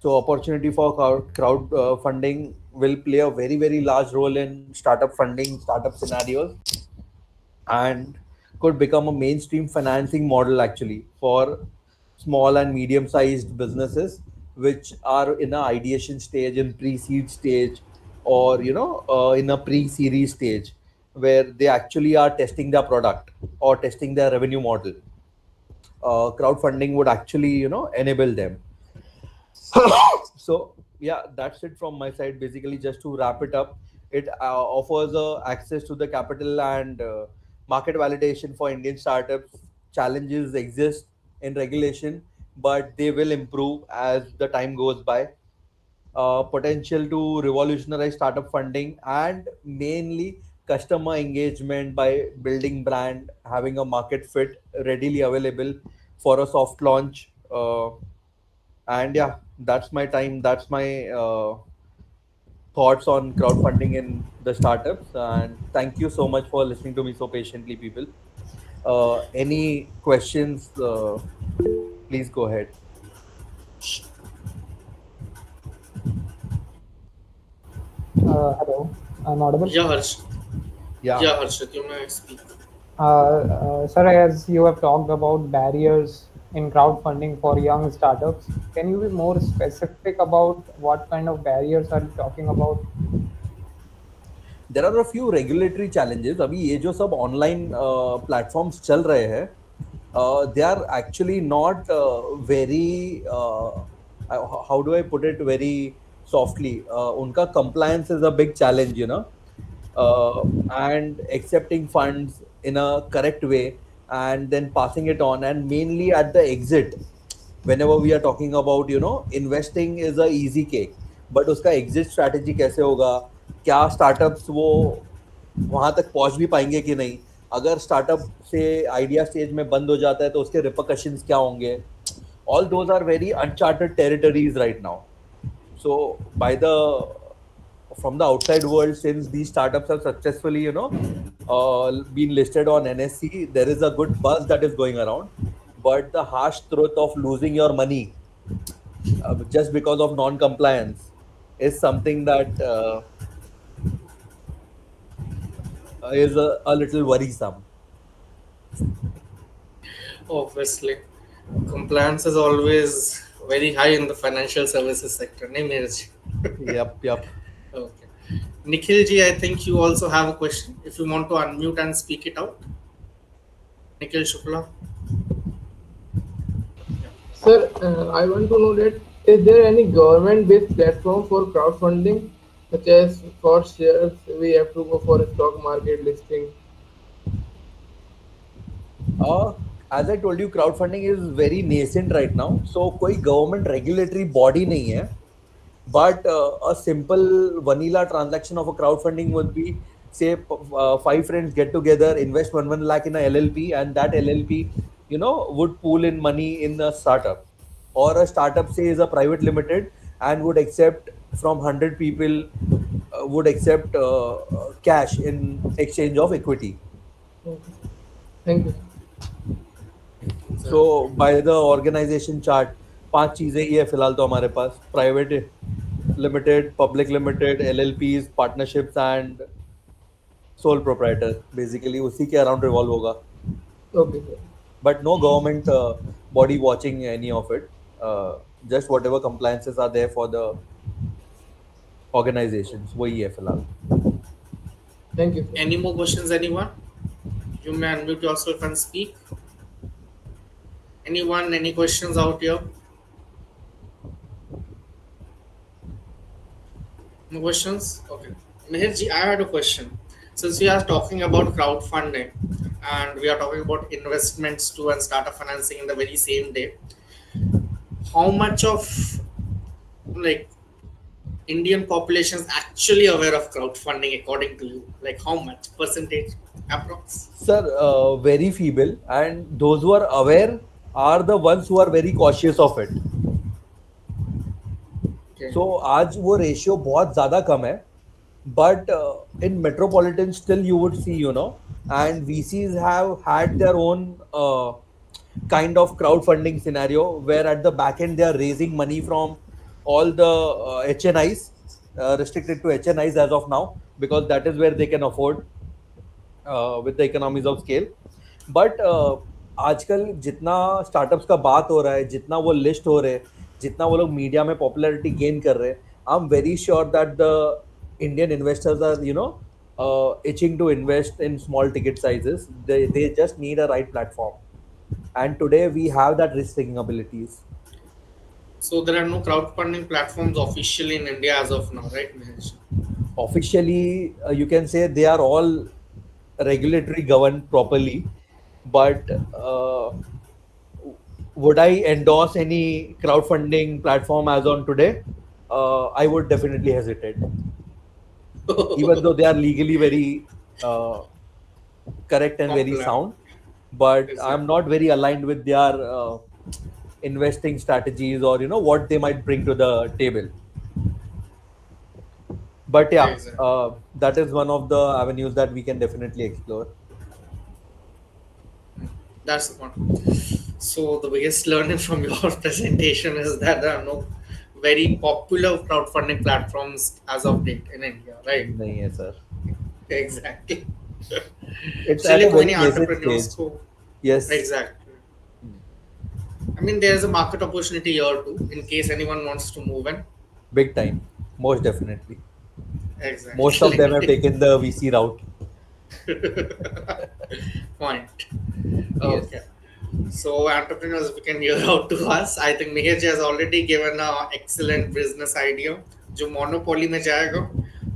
Speaker 3: So opportunity for crowd funding will play a very very large role in startup funding, startup scenarios, and could become a mainstream financing model actually for small and medium sized businesses which are in a ideation stage, in pre-seed stage, or in a pre-series stage, where they actually are testing their product or testing their revenue model. Crowdfunding would actually enable them. So yeah, that's it from my side. Basically, just to wrap it up, it offers access to the capital and market validation for Indian startups. Challenges exist in regulation, but they will improve as the time goes by. Potential to revolutionize startup funding, and mainly customer engagement by building brand, having a market fit readily available for a soft launch. And yeah, that's my time, that's my thoughts on crowdfunding in the startups. And thank you so much for listening to me so patiently, people. Any questions? Please go ahead.
Speaker 4: Hello, I'm audible.
Speaker 1: Yeah, Harsh.
Speaker 3: Yeah.
Speaker 1: Yeah, Harshit, you may speak.
Speaker 4: Sir, as you have talked about barriers in crowdfunding for young startups, can you be more specific about what kind of barriers are you talking about?
Speaker 3: There are a few regulatory challenges. अभी ये जो सब online platforms चल रहे हैं, they are actually not very, how do I put it very softly, उनका compliance is a big challenge, you know, and accepting funds in a correct way and then passing it on, and mainly at the exit, whenever we are talking about, you know, investing is a easy cake, but उसका exit strategy कैसे होगा, क्या startups वो वहां तक पहुंच भी पाएंगे कि नहीं, अगर स्टार्टअप से आइडिया स्टेज में बंद हो जाता है तो उसके रिपरकशंस क्या होंगे. All those are very uncharted territories right now. So by the from the outside world, since these startups have successfully, you know, been listed on NSE, there is a good buzz that is going around, but the harsh truth of losing your money just because of non-compliance is something that is a little worrisome.
Speaker 1: Obviously, compliance is always very high in the financial services sector. Nahi, Meeraj?
Speaker 3: Yep.
Speaker 1: Okay. Nikhil ji, I think you also have a question. If you want to unmute and speak it out. Nikhil Shukla.
Speaker 5: Sir, I want to know that is there any government-based platform for crowdfunding, such as for shares we have to go for a stock market listing?
Speaker 3: As I told you, crowdfunding is very nascent right now, so कोई government regulatory body नहीं है. But a simple vanilla transaction of a crowdfunding would be, say, 5 friends get together, invest 1 lakh in a LLP, and that LLP, you know, would pool in money in a startup, or a startup, say, is a private limited and would accept from 100 people, would accept cash in exchange of equity.
Speaker 5: Okay. Thank you.
Speaker 3: So by the organization chart, 5 चीजें ही है फिलहाल तो हमारे पास: private limited, public limited, LLPs, partnerships and sole proprietor. Basically उसी के around revolve होगा,
Speaker 5: Okay, sir.
Speaker 3: But no government body watching any of it. Just whatever compliances are there for the organisations, वही है फिलहाल.
Speaker 5: Thank you, sir.
Speaker 1: Any more questions, anyone? You may unmute yourself and speak. Anyone, any questions out here? No questions? Okay. Meherji, I had a question. Since we are talking about crowdfunding and we are talking about investments too and startup financing in the very same day, how much of like Indian population is actually aware of crowdfunding according to you? Like how much percentage approx?
Speaker 3: Sir, very feeble, and those who are aware are the ones who are very cautious of it.
Speaker 1: Okay.
Speaker 3: So आज वो ratio बहुत ज़्यादा कम है, but in metropolitan still you would see, you know, and VCs have had their own kind of crowdfunding scenario where at the back end they are raising money from all the HNIs, restricted to HNIs as of now, because that is where they can afford with the economies of scale. But आजकल जितना startups का बात हो रहा है, जितना वो list हो रहे हैं, जितना वो लोग मीडिया में पॉपुलैरिटी गेन कर रहे हैं, I am very sure that the Indian investors are, you know, itching to invest in small ticket sizes. They just need a right platform, and today we have that risk taking abilities.
Speaker 1: So there are no crowdfunding platforms officially in India as of now, right, Mahesh?
Speaker 3: Officially, you can say they are all regulatory governed properly, but would I endorse any crowdfunding platform as on today? I would definitely hesitate, even though they are legally very correct and very
Speaker 1: Popular.
Speaker 3: sound. But
Speaker 1: Exactly.
Speaker 3: I'm not very aligned with their investing strategies, or, you know, what they might bring to the table. But yeah,
Speaker 1: Exactly.
Speaker 3: that is one of the avenues that we can definitely explore.
Speaker 1: That's the point. So the biggest learning from your presentation is that there are no very popular crowdfunding platforms as of date in India, right?
Speaker 3: नहीं है sir.
Speaker 1: Exactly.
Speaker 3: It's at
Speaker 1: Chile
Speaker 3: a
Speaker 1: को
Speaker 3: very
Speaker 1: any
Speaker 3: nascent
Speaker 1: entrepreneurs
Speaker 3: stage.
Speaker 1: को
Speaker 3: Yes.
Speaker 1: exactly. I mean, there's a market opportunity here too, in case anyone wants to move in.
Speaker 3: Big time. Most definitely. Most of them have
Speaker 1: Exactly.
Speaker 3: taken the VC route.
Speaker 1: Point.
Speaker 3: Yes.
Speaker 1: Okay. So entrepreneurs, we can hear out to us. I think Mihir has already given an excellent business idea. जो monopoly में जाएगा,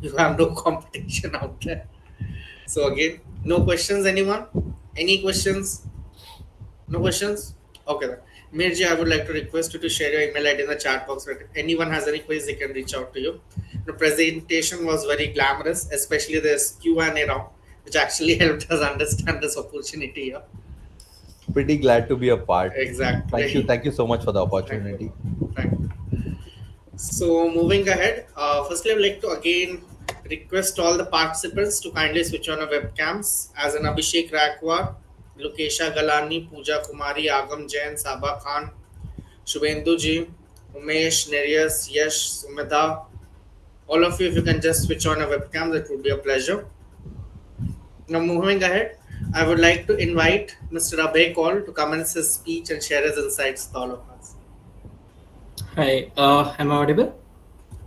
Speaker 1: you have no competition out there. So again, no questions, anyone? Any questions? No questions? Okay then. Mirji, I would like to request you to share your email ID in the chat box. If anyone has any quiz, they can reach out to you. The presentation was very glamorous, especially this Q&A round, which actually helped us understand this opportunity here.
Speaker 3: Pretty glad to be a part.
Speaker 1: Exactly.
Speaker 3: Thank you so much for the
Speaker 1: Thank you.
Speaker 3: opportunity.
Speaker 1: Thank you. So moving ahead, firstly, I would like to again request all the participants to kindly switch on our webcams. As in Abhishek Rakwar, Lokesha Galani, Pooja Kumari, Agam Jain, Sabha Khan, Shubhendu Ji, Umesh, Nereus, Yash, Sumedha. All of you, if you can just switch on a webcam, that would be a pleasure. Now, moving ahead, I would like to invite Mr. Abhay Kaul to commence his speech and share his insights with all of us.
Speaker 6: Hi, am I audible?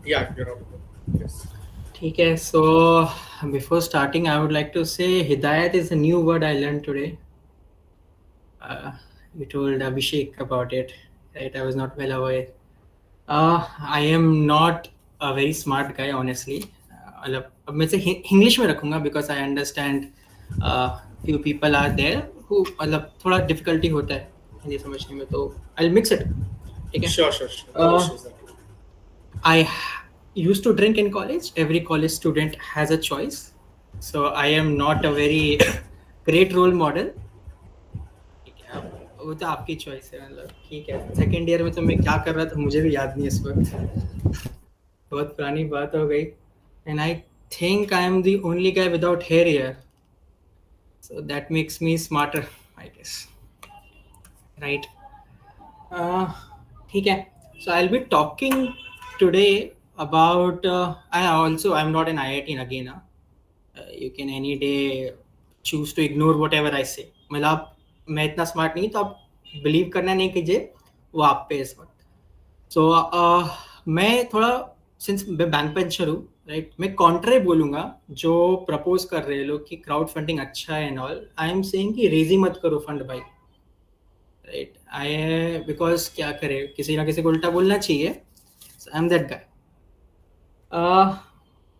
Speaker 1: Yeah, you're audible. Yes.
Speaker 6: Okay, so before starting, I would like to say Hidayat is a new word I learned today. We told Abhishek about it, right? I was not well aware. I am not a very smart guy, honestly. मतलब अब मैं से English में रखूंगा because I understand few people are there who मतलब थोड़ा difficulty होता है हिंदी समझने में, तो I'll mix it. ठीक है?
Speaker 1: Sure. No issues.
Speaker 6: I used to drink in college. Every college student has a choice. So I am not a very great role model. वो तो आपकी चॉइस है, मतलब ठीक है. सेकेंड ईयर में तो मैं क्या कर रहा था मुझे भी याद नहीं इस वक्त. बहुत पुरानी बात हो गई. And I think I am the only guy without hair here. So that makes me smarter, I guess. Right. ठीक है. So I'll be talking today about I'm not an IIT again. You can any day choose to ignore whatever I say. मतलब मैं इतना smart नहीं, तो आप believe करना नहीं कीजिए, वो आप पे इस वक्त. सो मैं थोड़ा सिंस मैं बैंक बेंचर हूँ, राइट, मैं कॉन्ट्रे बोलूँगा जो प्रपोज कर रहे हैं लोग कि क्राउड फंडिंग अच्छा है and all. I am saying कि रेजी मत करो फंड भाई, राइट. बिकॉज क्या करे, किसी ना किसी को उल्टा बोलना चाहिए. I am that guy.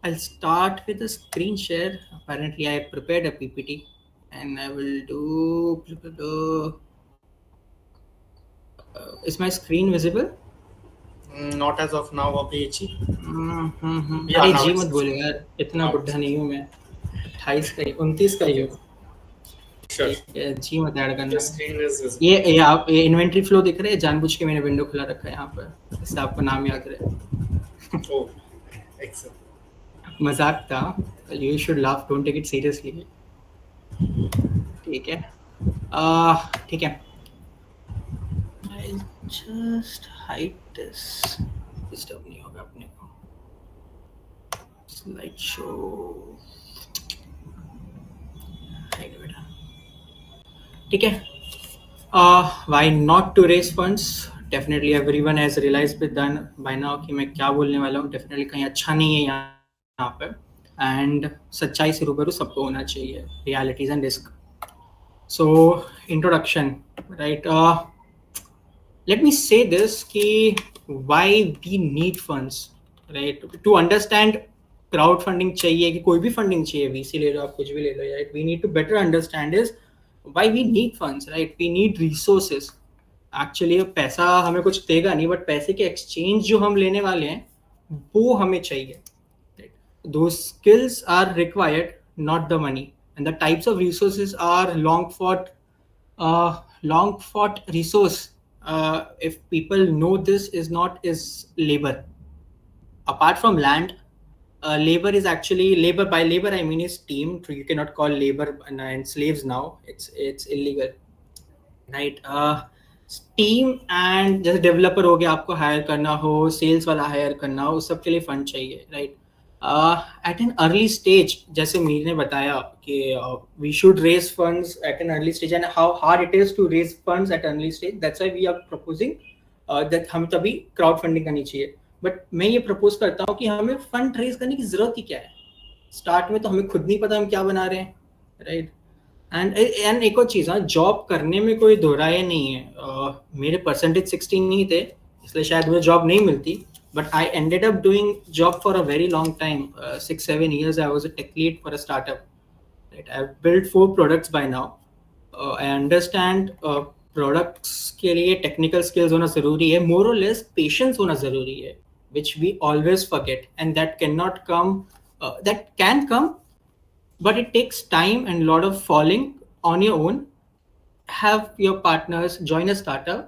Speaker 6: I'll start with a screen share. Apparently, I prepared a PPT, and I will do. Is my screen visible?
Speaker 1: Not as of now, Abhi.
Speaker 6: अरे जी मत बोले यार, इतना बुढ़ा नहीं हूँ मैं. 28 का 29 का ही हूँ. जी मत ऐड करना. ये आप इन्वेंटरी फ्लो दिख रहे हैं, जानबूझ के मैंने विंडो खुला रखा है यहाँ पर, इससे आपको नाम याद रहे. मजाक था. You should laugh, don't take it seriously. ठीक है. ठीक है. I'll just hide this. Disturb नहीं होगा अपने को. स्लाइड शो हाइड बेटा. ठीक है. Why not to raise funds? Definitely everyone has realized by now कि मैं क्या बोलने वाला हूँ. Definitely कहीं अच्छा नहीं है यहाँ पे. And सच्चाई से रूबरू सबको होना चाहिए. Realities and risk. So introduction, right? Let me say this कि why we need funds, right? To understand crowdfunding चाहिए कि कोई भी funding चाहिए, VC ले लो आप, कुछ भी ले लो, right? We need to better understand is why we need funds, right? We need resources. Actually पैसा हमें कुछ देगा नहीं, but पैसे के exchange जो हम लेने वाले हैं वो हमें चाहिए. Those skills are required, not the money. And the types of resources are long fought resource. If people know this is labor. Apart from land, labor is actually labor. By labor I mean is team. You cannot call labor and slaves now. It's illegal, right? Team and जैसे developer हो गया, आपको higher करना हो, sales वाला higher करना हो, उस सब के लिए फंड चाहिए, right? At an early stage, जैसे मीर ने बताया कि we should raise funds at an early stage and how hard it is to raise funds at early stage, that's why we are proposing that हम तभी crowd funding करनी चाहिए. But मैं ये प्रपोज करता हूँ कि हमें फंड रेज करने की जरूरत ही क्या है? स्टार्ट में तो हमें खुद नहीं पता हम क्या बना रहे हैं, राइट? एंड एक और चीज़, हाँ, जॉब करने में कोई दो राय नहीं है. मेरे परसेंटेज 16 नहीं थे, इसलिए शायद मुझे जॉब नहीं मिलती, but I ended up doing job for a very long time. 6-7 years I was a tech lead for a startup, right? I've built 4 products by now. I understand products के लिए technical skills होना ज़रूरी है, more or less patience होना ज़रूरी है, which we always forget, and that cannot come, that can come, but it takes time and a lot of falling on your own. Have your partners join a startup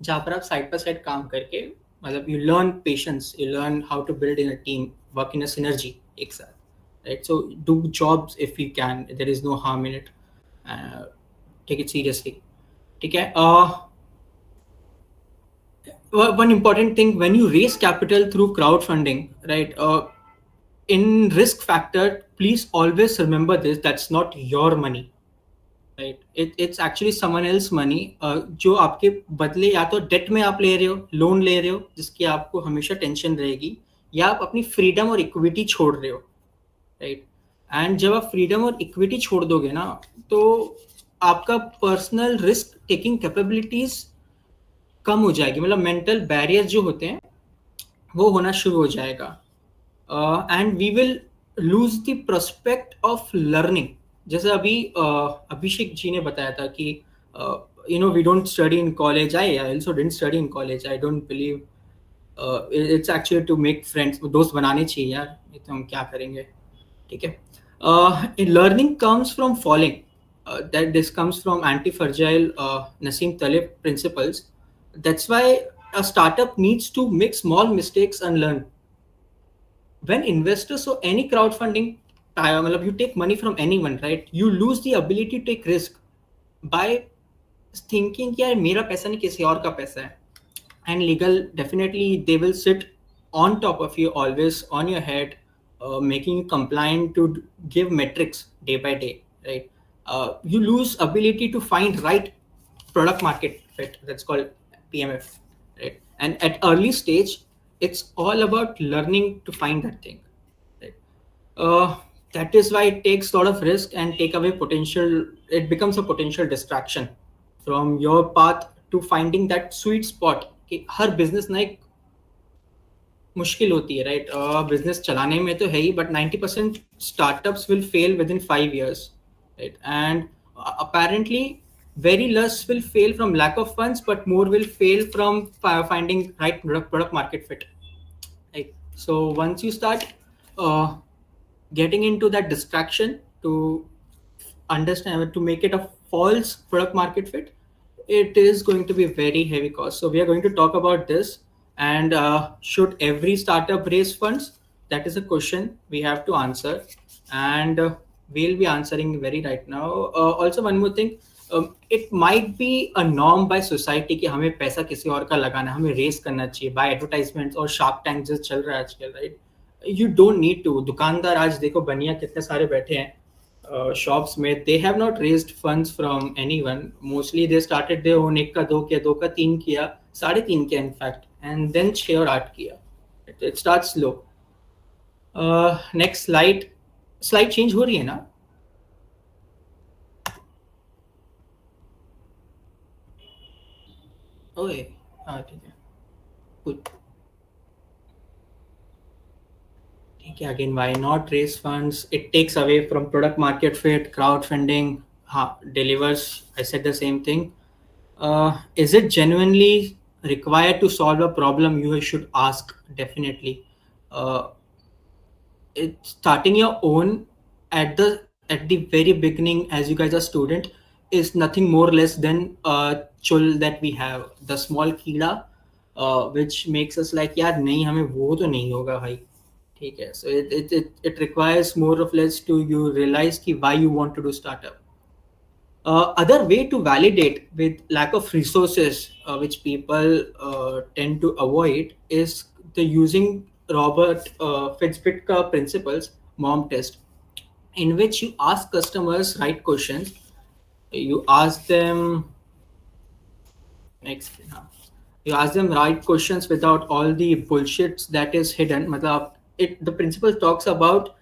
Speaker 6: जहाँ पर आप side by side काम करके, मतलब you learn patience, you learn how to build in a team, work in a synergy एक साथ, right? So do jobs if you can, there is no harm in it. Take it seriously, ठीक है? One important thing, when you raise capital through crowdfunding, right? In risk factor, please always remember this, that's not your money, right? It's actually someone else money, जो आपके बदले या तो date में आप ले रहे हो, लोन ले रहे हो, जिसकी आपको हमेशा टेंशन रहेगी, या आप अपनी फ्रीडम और इक्विटी छोड़ रहे हो, राइट? एंड जब आप फ्रीडम और इक्विटी छोड़ दोगे ना, तो आपका पर्सनल रिस्क टेकिंग कैपेबिलिटीज कम हो जाएगी, मतलब मेंटल बैरियर जो होते हैं वो होना शुरू हो जाएगा. And we will lose the prospect of learning. जैसे अभी अभिषेक जी ने बताया था कि we don't study in college. I also didn't study in college. I don't believe it's actually to make friends. दोस्त बनाने चाहिए यार, नहीं तो हम क्या करेंगे, ठीक है? Learning comes from falling. that this comes from anti-fragile Nassim Taleb principles. That's why a startup needs to make small mistakes and learn. When investors or any crowdfunding, you take money from anyone, right? You lose the ability to take risk by thinking कि यार मेरा पैसा नहीं किसी और का पैसा है. And legal, definitely they will sit on top of you, always on your head, making you compliant to give metrics day by day, right? You lose ability to find right product market fit. That's called PMF, right? And at early stage, it's all about learning to find that thing, right? That is why it takes a lot of risk and take away potential. It becomes a potential distraction from your path to finding that sweet spot. कि हर business ना एक मुश्किल होती है, right? Business चलाने में तो है ही, but 90% startups will fail within 5 years. Right? And apparently very less will fail from lack of funds, but more will fail from finding right product market fit, right? So once you start getting into that distraction to understand, to make it a false product market fit, it is going to be a very heavy cost. So we are going to talk about this. And should every startup raise funds? That is a question we have to answer, and we'll be answering very right now. Also one more thing, it might be a norm by society कि हमें पैसा किसी और का लगाना, हमें race करना चाहिए by advertisements और Shark Tank जो चल रहा है आजकल, right? You don't need to. दुकानदार आज देखो बनिया कितने सारे बैठे हैं shops में. They have not raised funds from anyone. Mostly they started their own. एक का दो किया, दो का तीन किया, 3.5 किया in fact, and then 6 और 8 किया. It starts slow. Next slide. Slide change हो रही है ना? ओए हाँ, ठीक है, गुड, ठीक है. Again, why not raise funds? It takes away from product market fit. Crowd funding delivers, I said the same thing. Is it genuinely required to solve a problem? You should ask, definitely. It's starting your own at the very beginning, as you guys are student, is nothing more less than a chul that we have, the small कीड़ा, which makes us like यार नहीं, हमें वो तो नहीं होगा भाई, ठीक है, so it requires more or less to you realize कि why you want to do startup. Other way to validate with lack of resources, which people tend to avoid, is the using Robert Fitzpatrick principles, mom test, in which you ask customers right questions. You ask them next. You ask them right questions without all the bullshit that is hidden. मतलब the principle talks about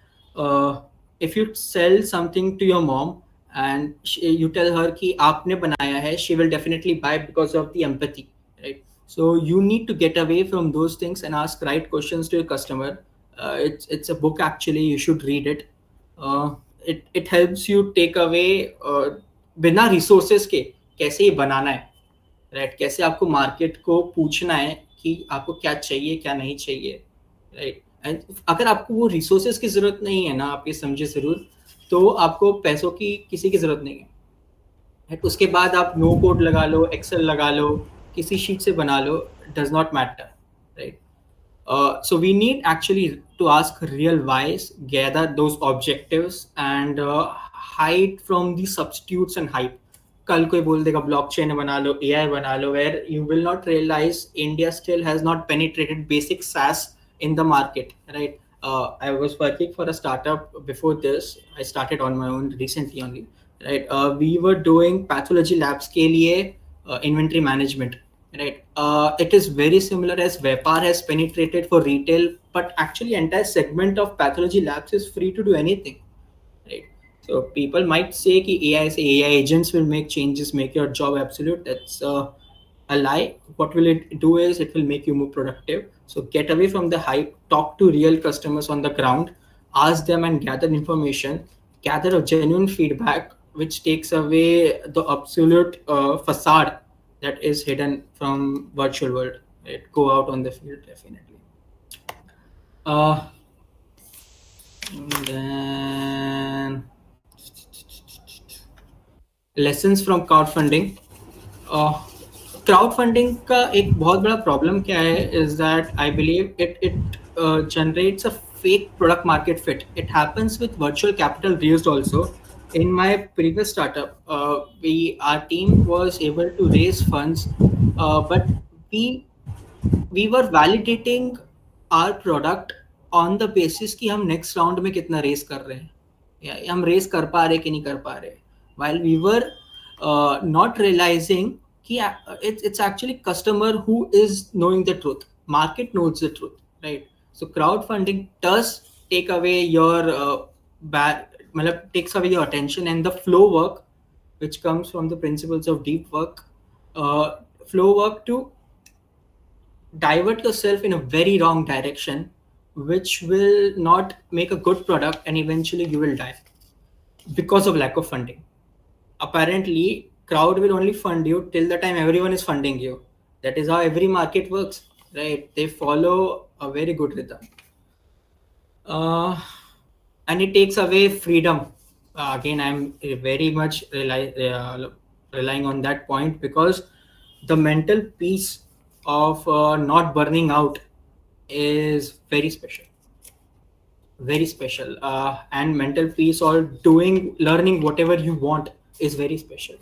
Speaker 6: if you sell something to your mom and you tell her कि आपने बनाया है, she will definitely buy because of the empathy, right? So you need to get away from those things and ask right questions to your customer. It's a book actually, you should read it. It helps you take away बिना resources के कैसे ये बनाना है, right? कैसे आपको market को पूछना है कि आपको क्या चाहिए क्या नहीं चाहिए, राइट? एंड अगर आपको वो रिसोर्सेज की जरूरत नहीं है ना, आपके समझे जरूर, तो आपको पैसों की किसी की जरूरत नहीं है, राइट? उसके बाद आप नो कोड लगा लो, एक्सेल लगा लो, किसी शीट से बना लो, does not matter, right? So we need actually to ask real whys, gather those objectives, and hide from the substitutes and hype. कल कोई बोल देगा ब्लॉकचेन बना लो, एआई बना लो, where you will not realize India still has not penetrated basic SaaS in the market, right? I was working for a startup before this. I started on my own recently only, right? We were doing pathology labs के लिए inventory management, right? It is very similar as Vyapar has penetrated for retail, but actually entire segment of pathology labs is free to do anything, right? So people might say कि AI agents will make changes, make your job absolute. That's a lie. What will it do is it will make you more productive. So get away from the hype, talk to real customers on the ground, ask them and gather information, gather a genuine feedback, which takes away the absolute facade that is hidden from virtual world. Right? Go out on the field, definitely. And then lessons from crowdfunding. Crowdfunding का एक बहुत बड़ा problem क्या है is that I believe it generates a fake product market fit. It happens with virtual capital raised also. In my previous startup, our team was able to raise funds, but we were validating our product on the basis कि हम next round में कितना raise कर रहे हैं, या हम raise कर पा रहे कि नहीं कर पा रहे, while we were not realizing कि it's actually customer who is knowing the truth, market knows the truth, right? So crowdfunding does take away your takes away your attention and the flow work, which comes from the principles of deep work, flow work to divert yourself in a very wrong direction, which will not make a good product, and eventually you will die because of lack of funding. Apparently crowd will only fund you till the time everyone is funding you. That is how every market works, right? They follow a very good rhythm, and it takes away freedom. Again, I'm very much relying on that point, because the mental peace of not burning out is very special, and mental peace or learning whatever you want is very special.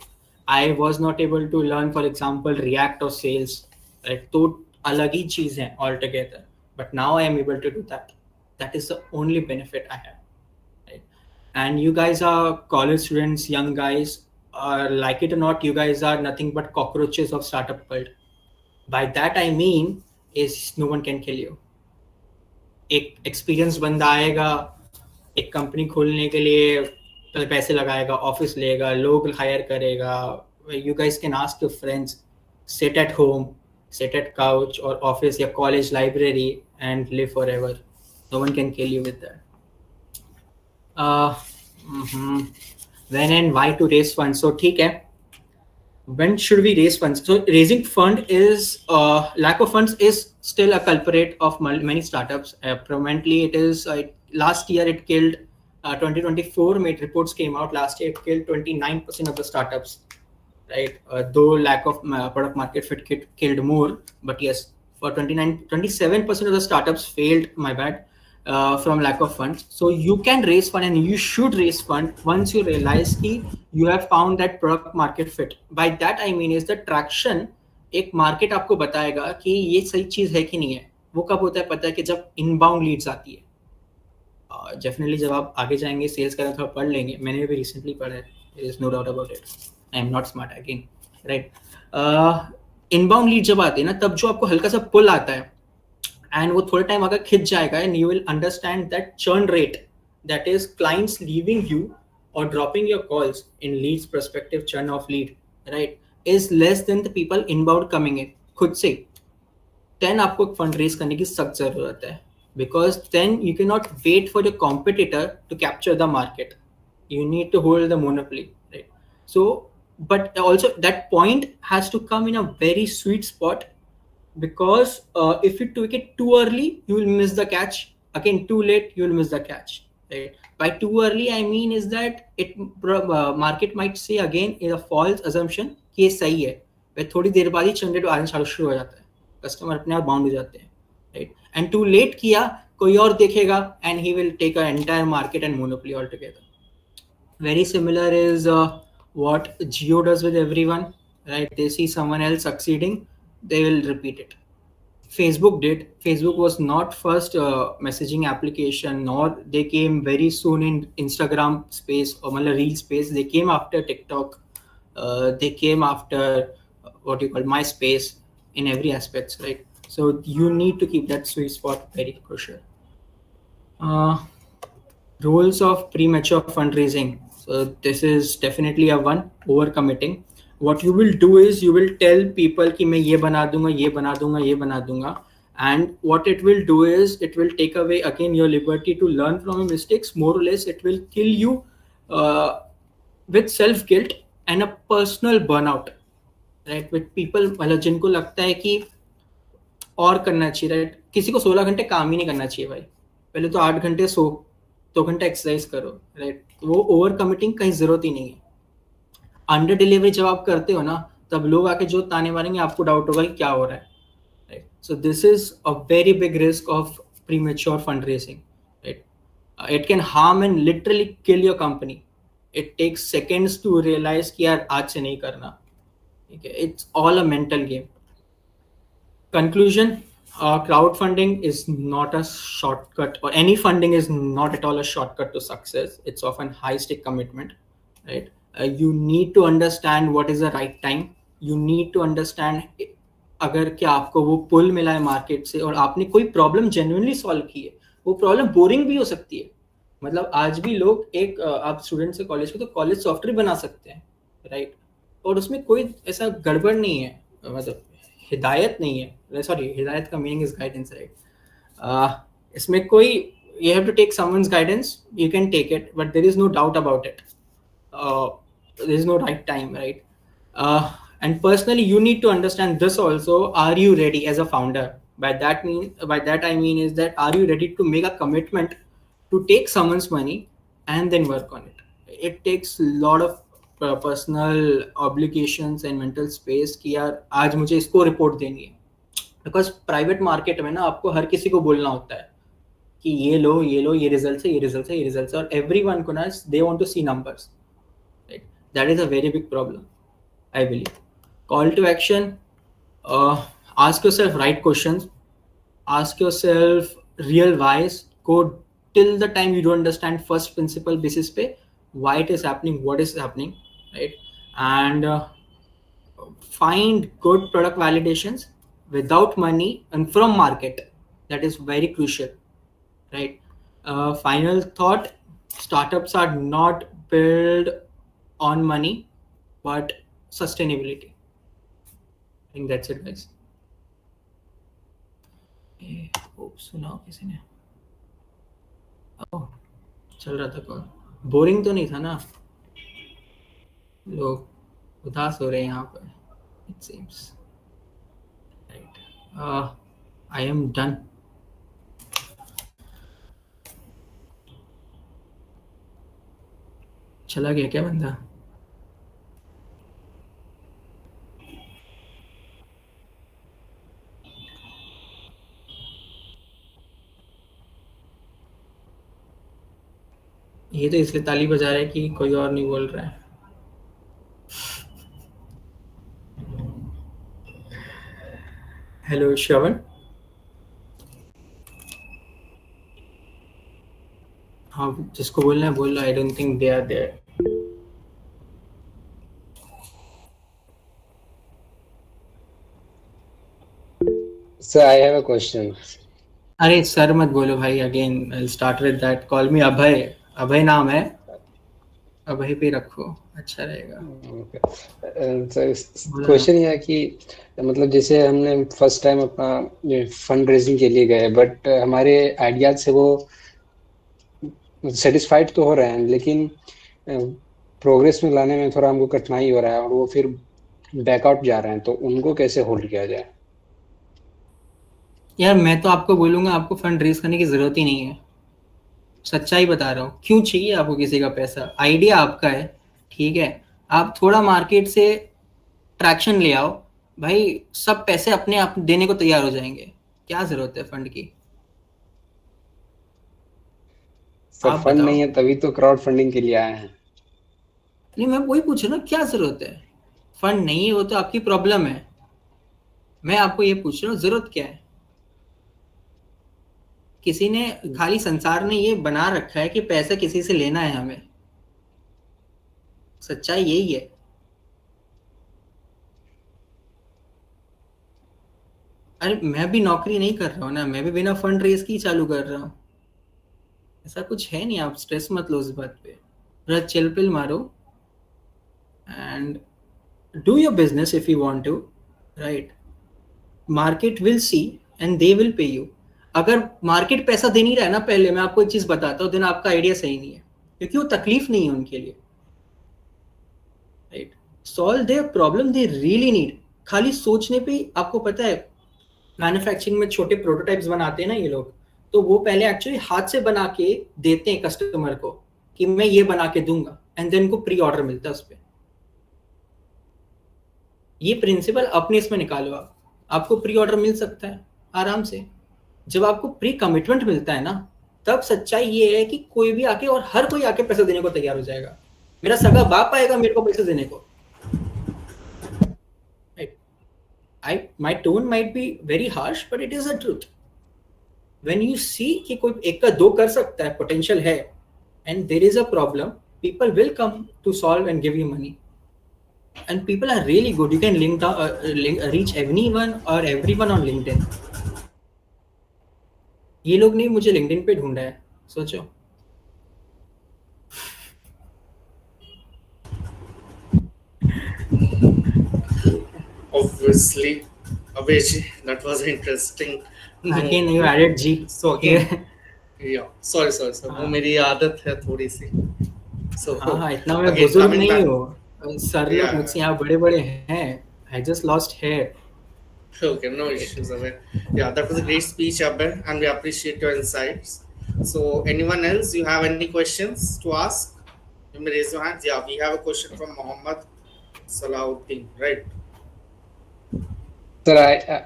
Speaker 6: I was not able to learn, for example, React or Sales, right? तो अलग ही चीज है altogether, but now I am able to do that. That is the only benefit I have, right? And you guys are college students, young guys, like it or not, you guys are nothing but cockroaches of startup world. By that I mean is no one can kill you. एक experience बंदा आएगा, एक company खोलने के लिए पैसे लगाएगा, office लेगा, लोग हायर करेगा. You guys can ask your friends, sit at home, sit at couch or office या college library and live forever. No one can kill you with that. When and why to raise funds? So ठीक है, when should we raise funds? So raising fund is lack of funds is still a culprit of many startups. Predominantly it is last year it killed 2024 made reports came out, last year it killed 29% of the startups, right? Though lack of product market fit killed more, but yes, for 27% of the startups failed, my bad. from lack of funds. So you can raise fund and you should raise fund once you realize कि you have found that product market fit. By that I mean is the traction. एक market आपको बताएगा कि ये सही चीज है कि नहीं है. वो कब होता है पता है कि जब इनबाउंड लीड्स आती है. डेफिनेटली जब आप आगे जाएंगे सेल्स करें थोड़ा पढ़ लेंगे. मैंने भी रिसेंटली पढ़ा है. There is no doubt about it. I am not smart again, right. Inbound lead जब आते हैं ना तब जो आपको हल्का सा पुल आता है एंड वो थोड़े टाइम अगर खिंच जाएगा and you will understand that churn rate, that is clients leaving you और dropping your calls in leads perspective churn of lead, right, is less than the people inbound coming in खुद से. Then आपको fund raise करने की सख्त जरूरत है, because then you cannot wait for your competitor to capture the market. You need to hold the monopoly, right? So, but also that point has to come in a very sweet spot, because if you take it too early, you will miss the catch. Again, too late, you will miss the catch. Right? By too early, I mean is that market might say again is a false assumption कि ये सही है. वह थोड़ी देर बाद ही generate आना शुरू हो जाता है. कस्टमर अपने आप बाउंड हो जाते हैं, राइट. एंड टू लेट किया कोई और देखेगा and he will take a entire market and monopoly all together. Very similar is what Jio does with everyone, right? They see someone else succeeding, they will repeat it. Facebook did. Facebook was not first messaging application, nor they came very soon in Instagram space or reel space. They came after TikTok. They came after what you call MySpace in every aspects, right? So you need to keep that sweet spot very crucial. Rules of premature fundraising. So this is definitely a one, overcommitting. What you will do is you will tell people कि मैं ये बना दूंगा, ये बना दूंगा, ये बना दूंगा, and what it will do is it will take away again your liberty to learn from your mistakes. More or less, it will kill you with self guilt and a personal burnout, right? With people मतलब जिनको लगता है कि और करना चाहिए, right. किसी को 16 घंटे काम ही नहीं करना चाहिए भाई. पहले तो 8 घंटे सो, 2 घंटे एक्सरसाइज करो, राइट. वो ओवर कमिटिंग कहीं जरूरत ही नहीं है. अंडर डिलीवरी जब आप करते हो ना तब लोग आके जो ताने मारेंगे आपको डाउट होगा कि क्या हो रहा है, right. So this is a very big risk of premature fund raising, right. It can harm and literally kill your company. It takes seconds to realise कि यार आज से नहीं करना, ठीक है. It's all a mental game. Conclusion, crowdfunding is not a shortcut, or any funding is not at all a shortcut to success. It's often high stake commitment, right? You need to understand what is the right time. You need to understand अगर क्या आपको वो पुल मिला है market से और आपने कोई प्रॉब्लम जेन्युइनली सॉल्व की है. वो प्रॉब्लम बोरिंग भी हो सकती है. मतलब आज भी लोग एक आप स्टूडेंट से कॉलेज के तो कॉलेज सॉफ्टवेयर बना सकते हैं, राइट. और उसमें कोई ऐसा गड़बड़ नहीं है, मतलब हिदायत नहीं है. सॉरी, हिदायत का मीनिंग इज गाइडेंस, राइट. इसमें कोई you have to take someone's guidance, you can take it, but there is no doubt about it. There is no right time, right? And personally you need to understand this also. Are you ready as a founder? By that I mean is that are you ready to make a commitment to take someone's money and then work on it? It takes a lot of personal obligations and mental space कि यार आज मुझे इसको report देनी है. Because private market में ना आपको हर किसी को बोलना होता है कि ये लो, ये रिजल्ट है, ये रिजल्ट है, ये रिजल्ट है, और एवरीवन को ना they want to see numbers, right. That is a very big problem, I believe. Call to action, ask yourself right questions, ask yourself real whys. Go till the time you don't understand first principle basis पे why it is happening, what is happening, right? And find good product validations without money and from market. That is very crucial, right? Final thought, startups are not built on money but sustainability. I think that's it, guys. सुनाओ किसी ने. चल रहा था call. Boring तो नहीं था ना? लोग उदास हो रहे हैं यहाँ पर, it seems, right. I am done. चला गया क्या बंदा? ये तो इसलिए ताली बजा रहा है कि कोई और नहीं बोल रहा है। हेलो श्रवण। हाँ, जिसको बोलना है बोल। I don't think they are there.
Speaker 7: Sir, I have a question.
Speaker 6: अरे सर मत बोलो भाई, again I start with that. Call me Abhay. Abhay नाम है, अभय पे रखो, अच्छा रहेगा।
Speaker 7: सर क्वेश्चन ये है कि मतलब जैसे हमने फर्स्ट टाइम अपना फंड रेजिंग के लिए गए, बट हमारे आइडियाज से वो सेटिस्फाइड तो हो रहे हैं, लेकिन प्रोग्रेस में लाने में थोड़ा हमको कठिनाई हो रहा है और वो फिर बैकआउट जा रहे हैं, तो उनको कैसे होल्ड किया जाए?
Speaker 6: यार मैं तो आपको बोलूंगा, आपको फंड रेज करने की जरूरत ही नहीं है। सच्चाई बता रहा हूँ। क्यों चाहिए आपको किसी का पैसा? आइडिया आपका है, ठीक है, आप थोड़ा मार्केट से ट्रैक्शन ले आओ भाई, सब पैसे अपने आप देने को तैयार हो जाएंगे। क्या जरूरत है फंड की?
Speaker 7: सर
Speaker 6: आप
Speaker 7: फंड
Speaker 6: बताओ।
Speaker 7: नहीं है तभी तो क्राउड फंडिंग के लिए आए हैं।
Speaker 6: नहीं, मैं वही पूछ रहा हूँ, क्या जरूरत है? फंड नहीं है वो तो आपकी प्रॉब्लम है। मैं आपको ये पूछ रहा हूँ, जरूरत क्या है? किसी ने, खाली संसार ने ये बना रखा है कि पैसा किसी से लेना है हमें। सच्चाई यही है। अरे मैं भी नौकरी नहीं कर रहा हूँ ना, मैं भी बिना फंड रेज की चालू कर रहा हूँ। ऐसा कुछ है नहीं, आप स्ट्रेस मत लो इस बात पे। थोड़ा चिल पिल मारो and do your business if you want to, right? Market will see and they will pay you. अगर मार्केट पैसा दे नहीं रहा है ना, पहले मैं आपको एक चीज बताता हूँ, देन आपका आइडिया सही नहीं है, क्योंकि वो तकलीफ नहीं है उनके लिए, right? Solve their problem they really need. खाली सोचने पे, आपको पता है मैन्युफैक्चरिंग में छोटे प्रोटोटाइप्स बनाते हैं ना ये लोग, तो वो पहले एक्चुअली हाथ से बना के देते हैं कस्टमर को कि मैं ये बना के दूंगा, एंड देन को प्री ऑर्डर मिलता है उस पर। ये प्रिंसिपल अपने इसमें निकालो आप, आपको प्री ऑर्डर मिल सकता है आराम से। जब आपको प्री कमिटमेंट मिलता है ना, तब सच्चाई ये है कि कोई भी आके, और हर कोई आके पैसा देने को तैयार हो जाएगा। मेरा सगा बाप आएगा मेरे को पैसे देने को। My tone might be very harsh, but it is the truth. When you see कि कोई एक का दो कर सकता है, potential है, and there is a problem, people will come to solve and give you money. And people are really good. You can reach anyone or everyone on LinkedIn. ये लोग नहीं मुझे LinkedIn पे ढूंढा है, सोचो।
Speaker 1: Obviously, Abhijit, that was interesting.
Speaker 6: Again you added G.
Speaker 1: So again, yeah, sorry, वो मेरी आदत है थोड़ी सी। So
Speaker 6: हाँ, इतना मैं
Speaker 1: again,
Speaker 6: बुजुर्ग
Speaker 1: coming
Speaker 6: नहीं
Speaker 1: back-
Speaker 6: हूँ। सर लोग
Speaker 1: Yeah.
Speaker 6: मुझसे यहाँ बड़े बड़े हैं। I just lost hair.
Speaker 1: Okay, no issues, Abhay. Yeah, that was a great speech, Abhay, and we appreciate your insights. So, anyone else, you have any questions to ask? You may raise your hands. Yeah, we have a question from Mohammed Salahuddin, right?
Speaker 7: Sir,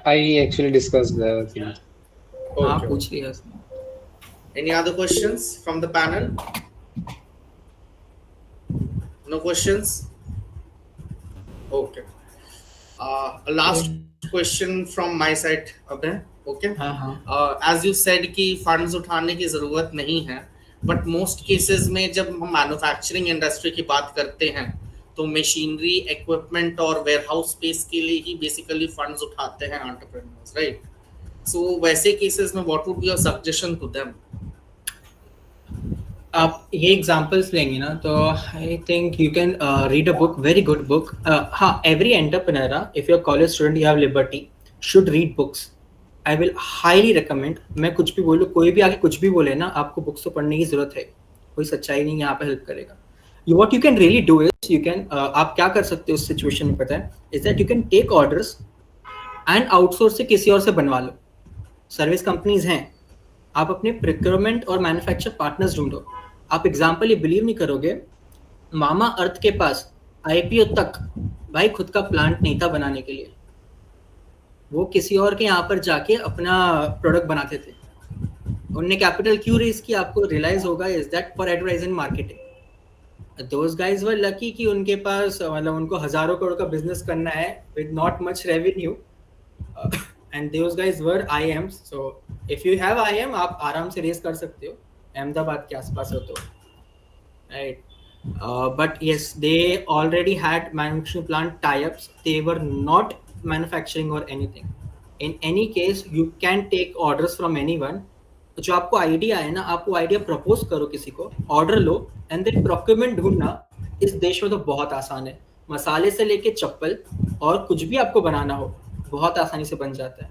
Speaker 7: I actually discussed the thing.
Speaker 6: हाँ,
Speaker 1: Okay.
Speaker 6: पूछ लिया उसने।
Speaker 1: Any other questions from the panel? No questions? Okay. A last question from my side, Abhay. Okay.
Speaker 6: हाँ हाँ।
Speaker 1: As you said कि funds उठाने की जरूरत नहीं है, बट मोस्ट केसेस में जब हम मैन्युफैक्चरिंग इंडस्ट्री की बात करते हैं तो मशीनरी, इक्विपमेंट और वेयरहाउस स्पेस के लिए ही बेसिकली फंड्स उठाते हैं एंटरप्रेन्योर्स, राइट? सो वैसे केसेस में what would be your suggestion to them?
Speaker 6: आप ये एग्जांपल्स लेंगे ना, तो I think you can read a book, very good book. हाँ, every entrepreneur, if you are college student, you have liberty, should read books. I will highly recommend. मैं कुछ भी बोलूँ, कोई भी आगे कुछ भी बोले ना, आपको बुक्स तो पढ़ने की जरूरत है। कोई सच्चाई नहीं यहाँ पे हेल्प करेगा। What you can really do is you can आप क्या कर सकते हो उस सिचुएशन में, पता है, is that you can take orders and outsource से किसी और से बनवा लो। सर्विस कंपनीज हैं, आप अपने प्रोक्योरमेंट और मैन्युफैक्चर पार्टनर्स ढूंढो। आप एग्जांपल ये बिलीव नहीं करोगे, मामा अर्थ के पास आईपीओ तक भाई खुद का प्लांट नहीं था बनाने के लिए, वो किसी और के यहाँ पर जाके अपना प्रोडक्ट बनाते थे। उनने कैपिटल क्यों रेज किया आपको रियलाइज होगा is that for advertising marketing. Those guys were lucky कि उनके पास मतलब उनको हजारों करोड़ का बिजनेस करना है with not much revenue and those guys were IIMs. So if you have IIM आप आराम से रेस कर सकते हो अहमदाबाद के आसपास हो तो, right. But yes, they already had manufacturing plant tie-ups. They were not manufacturing or anything. In any case, you can take orders from anyone. जो आपको आइडिया है ना, आपको आइडिया प्रपोज करो किसी को, ऑर्डर लो एंड देन प्रोक्योरमेंट ढूंढना इस देश में तो बहुत आसान है. मसाले से लेके चप्पल और कुछ भी आपको बनाना हो बहुत आसानी से बन जाता है.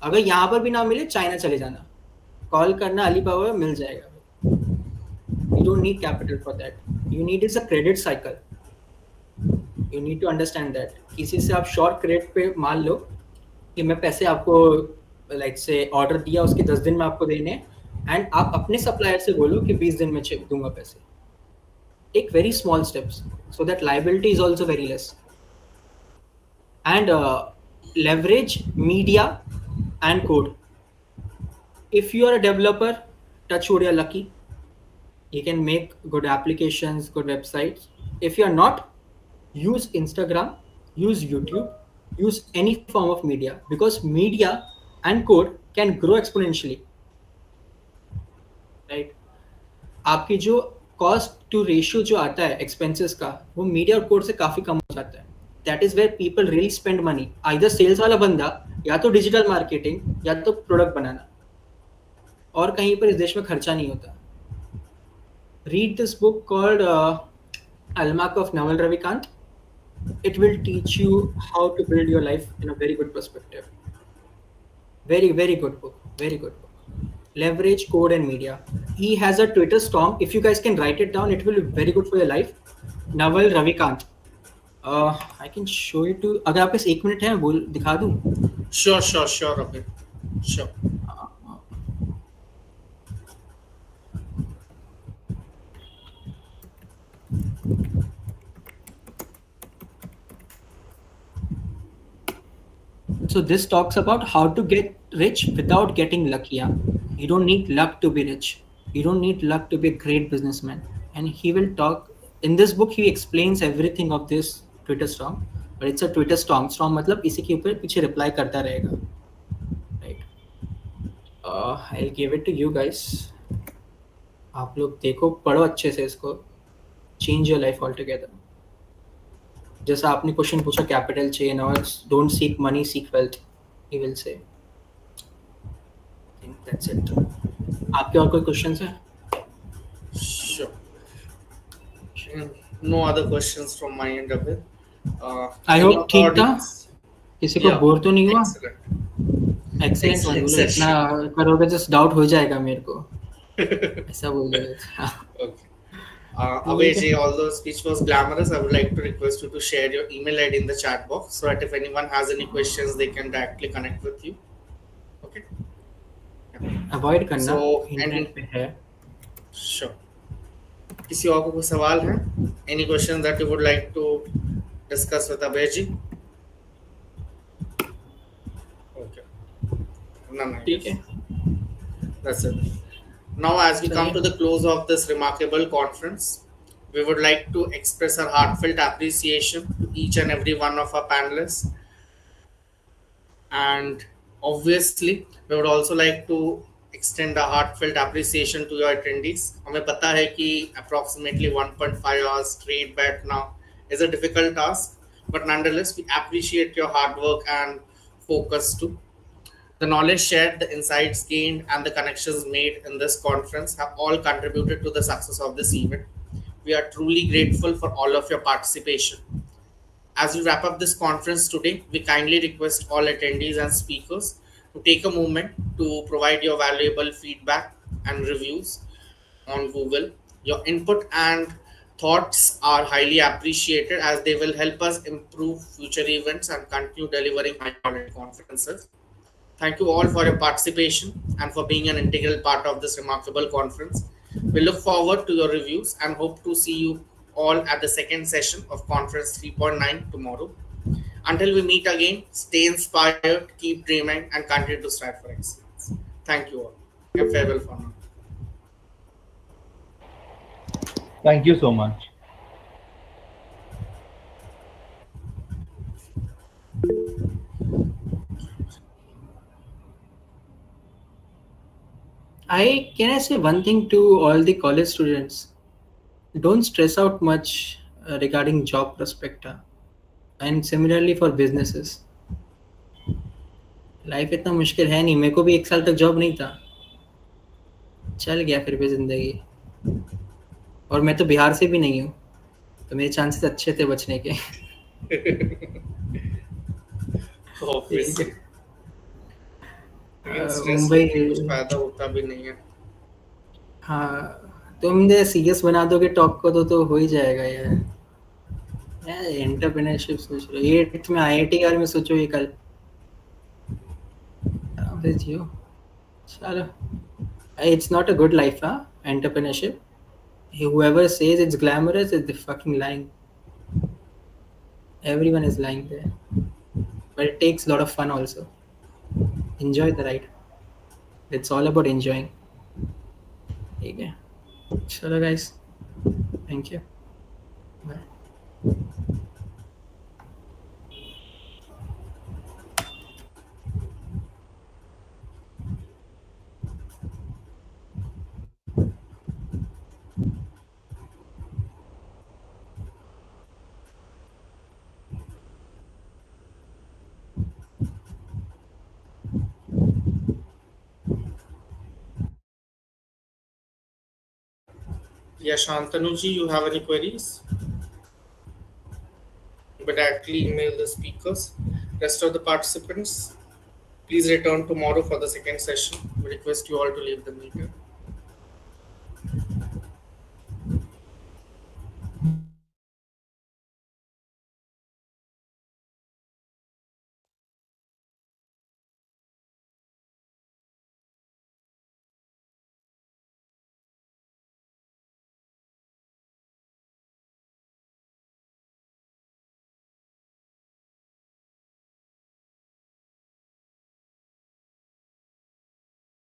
Speaker 6: अगर यहाँ पर भी ना मिले चाइना चले जाना, कॉल करना अलीबाबा मिल जाएगा. You don't need capital for that. You need is a credit cycle. You need to understand that. किसी से आप short credit पे मान लो कि मैं पैसे आपको like से order दिया उसके 10 दिन में आपको देने and आप अपने supplier से बोलो कि 20 दिन में चेक दूंगा पैसे. Take very small steps so that liability is also very less. And leverage media and code. If you are a developer, touch wood, you're lucky. You can make good applications, good websites. If you're not, use Instagram, use YouTube, use any form of media because media and code can grow exponentially, right? आपकी जो cost to ratio जो आता है expenses का वो media और code से काफी कम हो जाता है. That is where people really spend money. Either sales वाला बंदा या तो digital marketing या तो product बनाना, और कहीं पर इस देश में खर्चा नहीं होता. Read this book called Almanac of Naval Ravikant. It will teach you how to build your life in a very good perspective. Very, very good book. Very good book. Leverage code and media. He has a Twitter storm. If you guys can write it down, it will be very good for your life. Naval Ravikant. I can show it to. अगर आप पास 1 minute है बोल दिखा दूँ.
Speaker 1: Sure, okay. Sure.
Speaker 6: So this talks about how to get rich without getting lucky. Yeah? You don't need luck to be rich. You don't need luck to be a great businessman. And he will talk in this book. He explains everything of this Twitter storm. But it's a Twitter storm. Storm मतलब इसी के ऊपर पीछे reply करता रहेगा. Right. I'll give it to you guys. आप लोग देखो पढ़ो अच्छे से इसको. Change your life altogether. जैसा आपने क्वेश्चन पूछा कैपिटल चाहिए ना, don't seek money seek wealth, he will say. That's it. आपके और कोई क्वेश्चंस हैं?
Speaker 1: Sure. No other questions from my end of it.
Speaker 6: I hope ठीक था. किसी को
Speaker 1: Yeah.
Speaker 6: बोर तो नहीं हुआ?
Speaker 1: Excellent.
Speaker 6: एक्सेलेंट. बोलो इतना करोगे जस्ट डाउट हो जाएगा मेरे को. ऐसा बोल दो.
Speaker 1: Okay. Abhay ji, although speech was glamorous, I would like to request you to share your email ID in the chat box so that if anyone has any questions, they can directly connect with you. Okay.
Speaker 6: Avoid करना
Speaker 1: So,
Speaker 6: internet पे है.
Speaker 1: Sure. किसी और को कोई सवाल है? Any questions that you would like to discuss with Abhay ji? Okay. None.
Speaker 6: ठीक है.
Speaker 1: That's it. Now, as we come to the close of this remarkable conference, we would like to express our heartfelt appreciation to each and every one of our panelists. And obviously, we would also like to extend a heartfelt appreciation to your attendees. हमें पता है कि approximately 1.5 hours straight back now is a difficult task, but nonetheless, we appreciate your hard work and focus too. The knowledge shared, the insights gained, and the connections made in this conference have all contributed to the success of this event. We are truly grateful for all of your participation. As we wrap up this conference today, we kindly request all attendees and speakers to take a moment to provide your valuable feedback and reviews on Google. Your input and thoughts are highly appreciated as they will help us improve future events and continue delivering high-quality conferences. Thank you all for your participation and for being an integral part of this remarkable conference. We look forward to your reviews and hope to see you all at the second session of Conference 3.9 tomorrow. Until we meet again, stay inspired, keep dreaming, and continue to strive for excellence. Thank you all. Yeah, farewell for now.
Speaker 8: Thank you so much.
Speaker 6: I say one thing to all the college students: don't stress out much regarding job prospect, and similarly for businesses. Life इतना मुश्किल है नहीं, मेरे को भी 1 साल तक job नहीं था, चल गया फिर भी जिंदगी। और मैं तो बिहार से भी नहीं हूँ, तो मेरे चांसेस अच्छे थे बचने के।
Speaker 1: Obviously. लेकिन stress
Speaker 6: मुंबई
Speaker 1: लेके कुछ फायदा होता भी नहीं है।
Speaker 6: हाँ, तुम दे सीएस बना दोगे टॉप को तो हो ही जाएगा यार। एंटरप्रेन्योरशिप सोच लो, ये 8th में आईआईटी यार में सोचो ये कल जियो। चलो, it's not a good life, entrepreneurship. Whoever says it's glamorous is the fucking lying. Everyone is lying there, but it takes a lot of fun also. Enjoy the ride. It's all about enjoying. ठीक है, चलो guys, thank you, bye.
Speaker 1: Yeah, Shantanu ji, you have any queries? But actually email the speakers. Rest of the participants, please return tomorrow for the second session. We request you all to leave the meeting.